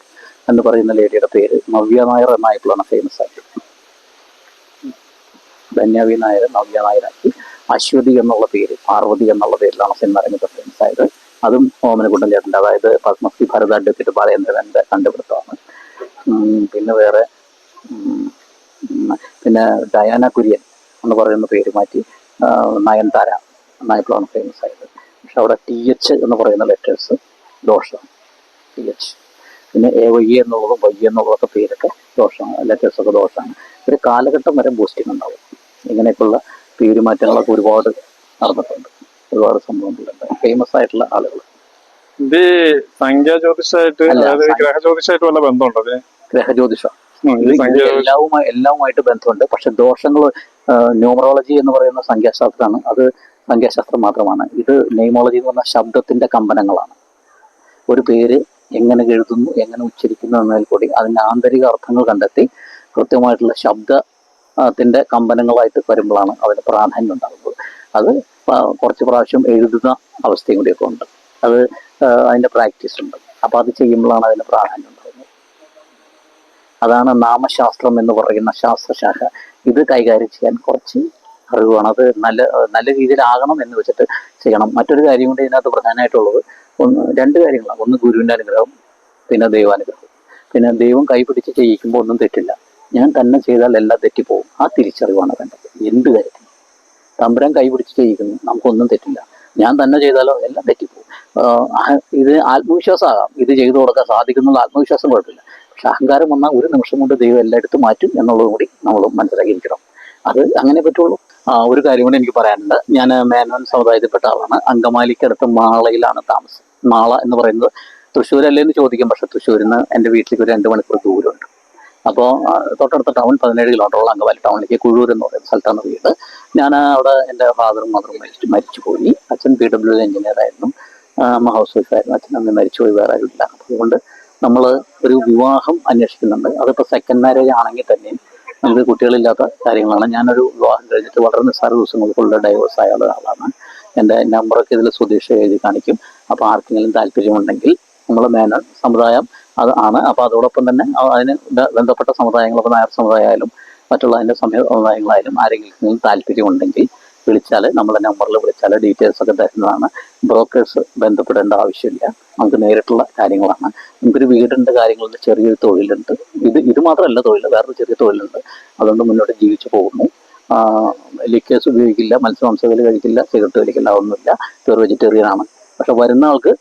എന്ന് പറയുന്ന ലേഡിയുടെ പേര് നവ്യ നായർ എന്നായപ്പോഴാണ് ഫേമസ് ആയത്. ധന്യവി നായർ നവ്യ നായരാക്കി. അശ്വതി എന്നുള്ള പേര് പാർവതി എന്നുള്ള പേരിലാണ് സിനിമ രംഗത്ത് ഫേമസ് ആയത്. അതും ഓമനക്കുട്ടൻ ചേട്ടൻ്റെ, അതായത് പത്മശ്രീ ഭാരത അഡ്വക്കേറ്റ് ബാലേന്ദ്രന്റെ കണ്ടുപിടുത്തമാണ്. പിന്നെ വേറെ പിന്നെ ഡയാന കുര്യൻ എന്ന് പറയുന്ന പേര് മാറ്റി നയൻതാര എന്നായപ്പോഴാണ് ഫേമസ് ആയത്. പക്ഷെ അവിടെ TH എന്ന് പറയുന്ന ലെറ്റേഴ്സ് ദോഷമാണ്. TH. പിന്നെ AYA എന്നുള്ളതും YA എന്നുള്ളതൊക്കെ പേരൊക്കെ ദോഷമാണ്, ലെറ്റേഴ്സൊക്കെ ദോഷമാണ്. ഒരു കാലഘട്ടം വരെ ബൂസ്റ്റിംഗ് ഉണ്ടാവും. ഇങ്ങനെയൊക്കെയുള്ള പേരുമാറ്റങ്ങളൊക്കെ ഒരുപാട് നടന്നിട്ടുണ്ട്. ഒരുപാട് സംഭവങ്ങളുണ്ട്. ഫേമസ് ആയിട്ടുള്ള ആളുകൾ. ഇത് സംഖ്യാജ്യോതിഷമായിട്ട് ഗ്രഹജ്യോതിഷമായിട്ട് വല്ല ബന്ധമുണ്ടോ? ഗ്രഹജ്യോതിഷം എല്ലാവുമായിട്ട് ബന്ധമുണ്ട്. പക്ഷെ ദോഷങ്ങൾ ന്യൂമറോളജി എന്ന് പറയുന്ന സംഖ്യാശാസ്ത്രമാണ്. അത് സംഖ്യാശാസ്ത്രം മാത്രമാണ്. ഇത് നെയ്മോളജി എന്ന് പറഞ്ഞ ശബ്ദത്തിന്റെ കമ്പനങ്ങളാണ്. ഒരു പേര് എങ്ങനെ എഴുതുന്നു, എങ്ങനെ ഉച്ചരിക്കുന്നു എന്നതിൽ കൂടി അതിൻ്റെ ആന്തരിക അർത്ഥങ്ങൾ കണ്ടെത്തി കൃത്യമായിട്ടുള്ള ശബ്ദത്തിന്റെ കമ്പനങ്ങളായിട്ട് വരുമ്പോഴാണ് അതിന് പ്രാധാന്യം ഉണ്ടാകുന്നത്. അത് കുറച്ച് പ്രാവശ്യം എഴുതുന്ന അവസ്ഥയും കൂടിയൊക്കെ ഉണ്ട്. അത് അതിൻ്റെ പ്രാക്ടീസ് ഉണ്ട്. അപ്പോൾ അത് ചെയ്യുമ്പോഴാണ് അതിന് പ്രാധാന്യം ഉണ്ടാകുന്നത്. അതാണ് നാമശാസ്ത്രം എന്ന് പറയുന്ന ശാസ്ത്രശാഖ. ഇത് കൈകാര്യം ചെയ്യാൻ കുറച്ച് അറിവ് വേണം. അത് നല്ല രീതിയിലാകണം എന്ന് വെച്ചിട്ട് ചെയ്യണം. മറ്റൊരു കാര്യം കൂടി ഇതിനകത്ത് പ്രധാനമായിട്ടുള്ളത് രണ്ട് കാര്യങ്ങളാണ്. ഒന്ന് ഗുരുവിൻ്റെ അനുഗ്രഹം, പിന്നെ ദൈവാനുഗ്രഹം. പിന്നെ ദൈവം കൈപിടിച്ച് ചെയ്യിക്കുമ്പോൾ ഒന്നും തെറ്റില്ല. ഞാൻ തന്നെ ചെയ്താൽ എല്ലാം തെറ്റിപ്പോകും. ആ തിരിച്ചറിവാണ് വേണ്ടത്. എന്ത് കാര്യത്തിനും തമ്പുരാൻ കൈപിടിച്ച് ചെയ്യിക്കുന്നു, നമുക്കൊന്നും തെറ്റില്ല. ഞാൻ തന്നെ ചെയ്താലോ എല്ലാം തെറ്റിപ്പോകും. ഇത് ആത്മവിശ്വാസമാകാം. ഇത് ചെയ്തു കൊടുക്കാൻ സാധിക്കുന്നുള്ള ആത്മവിശ്വാസം കുഴപ്പമില്ല. പക്ഷെ അഹങ്കാരം വന്നാൽ ഒരു നിമിഷം കൊണ്ട് ദൈവം എല്ലായിടത്തും മാറ്റും എന്നുള്ളതും കൂടി നമ്മൾ മനസ്സിലാക്കിയിരിക്കണം. അത് അങ്ങനെ പറ്റുള്ളൂ. ഒരു കാര്യം കൂടി എനിക്ക് പറയാനുണ്ട്. ഞാൻ മേനോൻ സമുദായത്തിൽപ്പെട്ട ആളാണ്. അങ്കമാലിക്കടുത്ത് മാളയിലാണ് താമസം. മാള എന്ന് പറയുന്നത് തൃശ്ശൂരല്ലേ എന്ന് ചോദിക്കും. പക്ഷെ തൃശ്ശൂരിൽ നിന്ന് എൻ്റെ വീട്ടിലേക്ക് ഒരു 2 മണിക്കൂർ ദൂരമുണ്ട്. അപ്പോൾ തൊട്ടടുത്ത ടൗൺ 17 കിലോമീറ്ററോളം അങ്കമാലി ടൗണിലേക്ക് കുഴൂർ എന്ന് പറയുന്ന സ്ഥലത്താണ് വീട്. ഞാൻ അവിടെ എൻ്റെ ഫാദറും മദറും മരിച്ചുപോയി. അച്ഛൻ PW എഞ്ചിനീയർ ആയിരുന്നു, അമ്മ ഹൗസ് വൈഫ് ആയിരുന്നു. അച്ഛൻ അന്ന് മരിച്ചുപോയി, വേറെ ആരുമില്ല. അതുകൊണ്ട് നമ്മൾ ഒരു വിവാഹം അന്വേഷിക്കുന്നുണ്ട്. അതിപ്പോൾ സെക്കൻഡ് മാരേജ് ആണെങ്കിൽ തന്നെയും നമുക്ക് കുട്ടികളില്ലാത്ത കാര്യങ്ങളാണ്. ഞാനൊരു വിവാഹം കഴിഞ്ഞിട്ട് വളരെ നിസ്സാര ദിവസങ്ങൾക്കുള്ള ഡൈവേഴ്സ് ആയ ആളാണ്. എൻ്റെ നമ്പറൊക്കെ ഇതിൽ സ്വദേശം എഴുതി കാണിക്കും. അപ്പോൾ ആർക്കെങ്കിലും താല്പര്യമുണ്ടെങ്കിൽ നമ്മൾ മേനോൻ സമുദായം അത് ആണ്. അപ്പോൾ അതോടൊപ്പം തന്നെ അതിന് ബന്ധപ്പെട്ട സമുദായങ്ങൾ, ഇപ്പോൾ നായർ സമുദായമായാലും മറ്റുള്ള അതിൻ്റെ സമുദായങ്ങളായാലും ആരെങ്കിലും താല്പര്യമുണ്ടെങ്കിൽ വിളിച്ചാൽ, നമ്മളെ നമ്പറിൽ വിളിച്ചാൽ ഡീറ്റെയിൽസ് ഒക്കെ തരുന്നതാണ്. ബ്രോക്കേഴ്സ് ബന്ധപ്പെടേണ്ട ആവശ്യമില്ല. നമുക്ക് നേരിട്ടുള്ള കാര്യങ്ങളാണ്. നമുക്കൊരു വീടിൻ്റെ കാര്യങ്ങളുടെ ചെറിയൊരു തൊഴിലുണ്ട്. ഇത് മാത്രമല്ല തൊഴിൽ, വേറൊരു ചെറിയ തൊഴിലുണ്ട്. അതുകൊണ്ട് മുന്നോട്ട് ജീവിച്ചു പോകുന്നു. ലിക്കേഴ്സ് ഉപയോഗിക്കില്ല, മത്സ്യമാംസാദികൾ കഴിക്കില്ല, സിഗരറ്റ് കഴിക്കില്ല, അതൊന്നുമില്ല. പ്യൂർ വെജിറ്റേറിയൻ ആണ്. പക്ഷെ വരുന്ന ആൾക്ക്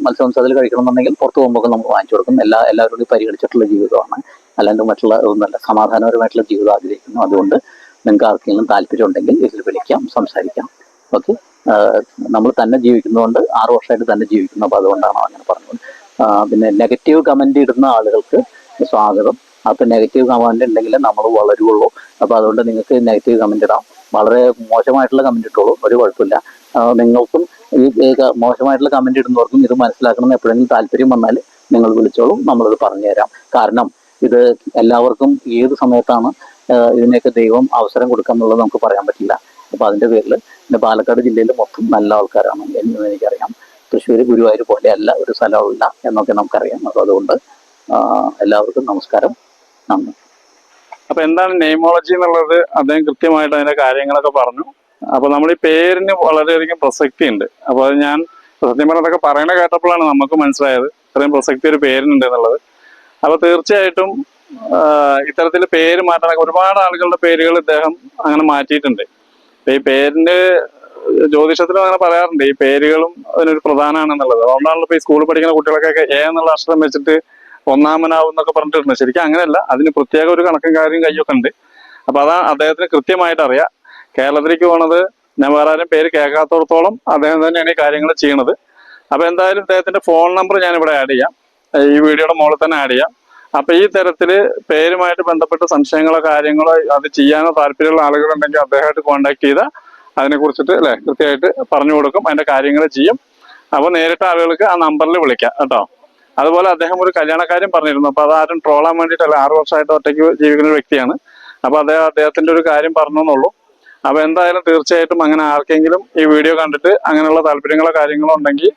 മത്സ്യമാംസാദികൾ കഴിക്കണമെന്നുണ്ടെങ്കിൽ പുറത്ത് പോകുമ്പോൾ നമുക്ക് വാങ്ങിച്ചു കൊടുക്കും. എല്ലാവരോടും പരിഗണിച്ചിട്ടുള്ള ജീവിതമാണ്. അല്ലാണ്ട് മറ്റുള്ള ഒന്നുമല്ല. സമാധാനപരമായിട്ടുള്ള ജീവിതം ആഗ്രഹിക്കുന്നു. അതുകൊണ്ട് നിങ്ങൾക്ക് ആർക്കെങ്കിലും താല്പര്യം ഉണ്ടെങ്കിൽ ഇതിൽ വിളിക്കാം, സംസാരിക്കാം. ഓക്കെ. നമ്മൾ തന്നെ ജീവിക്കുന്നതുകൊണ്ട് 6 വർഷമായിട്ട് തന്നെ ജീവിക്കുന്നു. അപ്പോൾ അതുകൊണ്ടാണ് അങ്ങനെ പറഞ്ഞത്. പിന്നെ നെഗറ്റീവ് കമൻ്റ് ഇടുന്ന ആളുകൾക്ക് സ്വാഗതം. അപ്പോൾ നെഗറ്റീവ് കമൻ്റ് ഉണ്ടെങ്കിൽ നമ്മൾ വളരുള്ളൂ. അപ്പോൾ അതുകൊണ്ട് നിങ്ങൾക്ക് നെഗറ്റീവ് കമൻ്റ് ഇടാം. വളരെ മോശമായിട്ടുള്ള കമൻ്റ് ഇട്ടോളൂ, ഒരു കുഴപ്പമില്ല. നിങ്ങൾക്കും ഈ മോശമായിട്ടുള്ള കമൻ്റ് ഇടുന്നവർക്കും ഇത് മനസ്സിലാക്കണമെന്ന് എപ്പോഴെങ്കിലും താല്പര്യം വന്നാൽ നിങ്ങൾ വിളിച്ചോളൂ, നമ്മളത് പറഞ്ഞു തരാം. കാരണം ഇത് എല്ലാവർക്കും ഏത് സമയത്താണ് ഇതിനെയൊക്കെ ദൈവം അവസരം കൊടുക്കാന്നുള്ളത് നമുക്ക് പറയാൻ പറ്റില്ല. അപ്പോൾ അതിൻ്റെ പേരിൽ പിന്നെ പാലക്കാട് ജില്ലയിൽ മൊത്തം നല്ല ആൾക്കാരാണ് എന്ന് എനിക്കറിയാം. തൃശ്ശൂർ ഗുരുവായൂർ പോലെയല്ല ഒരു സ്ഥലമില്ല എന്നൊക്കെ നമുക്കറിയാം. അപ്പോൾ അതുകൊണ്ട് എല്ലാവർക്കും നമസ്കാരം, നന്ദി. അപ്പൊ എന്താണ് നെയ്മോളജി എന്നുള്ളത് അദ്ദേഹം കൃത്യമായിട്ട് അതിന്റെ കാര്യങ്ങളൊക്കെ പറഞ്ഞു. അപ്പൊ നമ്മൾ ഈ പേരിന് വളരെയധികം പ്രസക്തി ഉണ്ട്. അപ്പൊ അത് ഞാൻ സത്യം പറഞ്ഞതൊക്കെ പറയണ കേട്ടപ്പോഴാണ് നമുക്ക് മനസ്സിലായത് ഇത്രയും പ്രസക്തി ഒരു പേരിനുണ്ട് എന്നുള്ളത്. അപ്പൊ തീർച്ചയായിട്ടും ഇത്തരത്തിൽ പേര് മാറ്റാനൊക്കെ ഒരുപാട് ആളുകളുടെ പേരുകൾ ഇദ്ദേഹം അങ്ങനെ മാറ്റിയിട്ടുണ്ട്. ഈ പേരിന്റെ ജ്യോതിഷത്തിലും അങ്ങനെ പറയാറുണ്ട്, ഈ പേരുകളും അതിനൊരു പ്രധാനമാണെന്നുള്ളത്. അതുകൊണ്ടാണല്ലോ ഇപ്പൊ ഈ സ്കൂളിൽ പഠിക്കുന്ന കുട്ടികൾക്കൊക്കെ എ എന്നുള്ള അക്ഷരം വെച്ചിട്ട് ഒന്നാമനാവും എന്നൊക്കെ പറഞ്ഞിട്ടുണ്ട്. ശരിക്കും അങ്ങനെയല്ല, അതിന് പ്രത്യേക ഒരു കണക്കും കാര്യം കയ്യൊക്കെ ഉണ്ട്. അപ്പൊ അതാ അദ്ദേഹത്തിന് കൃത്യമായിട്ട് അറിയാം. കേരളത്തിലേക്ക് പോണത് ഞാൻ വേറെ ആരും പേര് കേൾക്കാത്തടത്തോളം അദ്ദേഹം തന്നെയാണ് ഈ കാര്യങ്ങൾ ചെയ്യണത്. അപ്പൊ എന്തായാലും ഇദ്ദേഹത്തിന്റെ ഫോൺ നമ്പർ ഞാൻ ഇവിടെ ആഡ് ചെയ്യാം, ഈ വീഡിയോയുടെ മുകളിൽ തന്നെ ആഡ് ചെയ്യാം. അപ്പൊ ഈ തരത്തില് പേരുമായിട്ട് ബന്ധപ്പെട്ട് സംശയങ്ങളോ കാര്യങ്ങളോ അത് ചെയ്യാനോ താല്പര്യമുള്ള ആളുകളുണ്ടെങ്കിൽ അദ്ദേഹമായിട്ട് കോൺടാക്ട് ചെയ്താൽ അതിനെ കുറിച്ചിട്ട് അല്ലെ കൃത്യമായിട്ട് പറഞ്ഞു കൊടുക്കും, അതിന്റെ കാര്യങ്ങൾ ചെയ്യും. അപ്പൊ നേരിട്ട് ആളുകൾക്ക് ആ നമ്പറിൽ വിളിക്കാം കേട്ടോ. അതുപോലെ അദ്ദേഹം ഒരു കല്യാണക്കാര്യം പറഞ്ഞിരുന്നു. അപ്പൊ അതാരും ട്രോളാൻ വേണ്ടിയിട്ടല്ല, 6 വർഷമായിട്ട് ഒറ്റയ്ക്ക് ജീവിക്കുന്ന ഒരു വ്യക്തിയാണ്. അപ്പൊ അദ്ദേഹത്തിന്റെ ഒരു കാര്യം പറഞ്ഞെന്നുള്ളൂ. അപ്പൊ എന്തായാലും തീർച്ചയായിട്ടും അങ്ങനെ ആർക്കെങ്കിലും ഈ വീഡിയോ കണ്ടിട്ട് അങ്ങനെയുള്ള താല്പര്യങ്ങളോ കാര്യങ്ങളോ ഉണ്ടെങ്കിൽ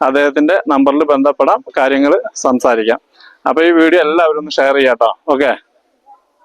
അദ്ദേഹത്തിന്റെ നമ്പറിൽ ബന്ധപ്പെടാം, കാര്യങ്ങൾ സംസാരിക്കാം. അപ്പൊ ഈ വീഡിയോ എല്ലാവരും ഒന്ന് ഷെയർ ചെയ്യാം കേട്ടോ. ഓക്കെ.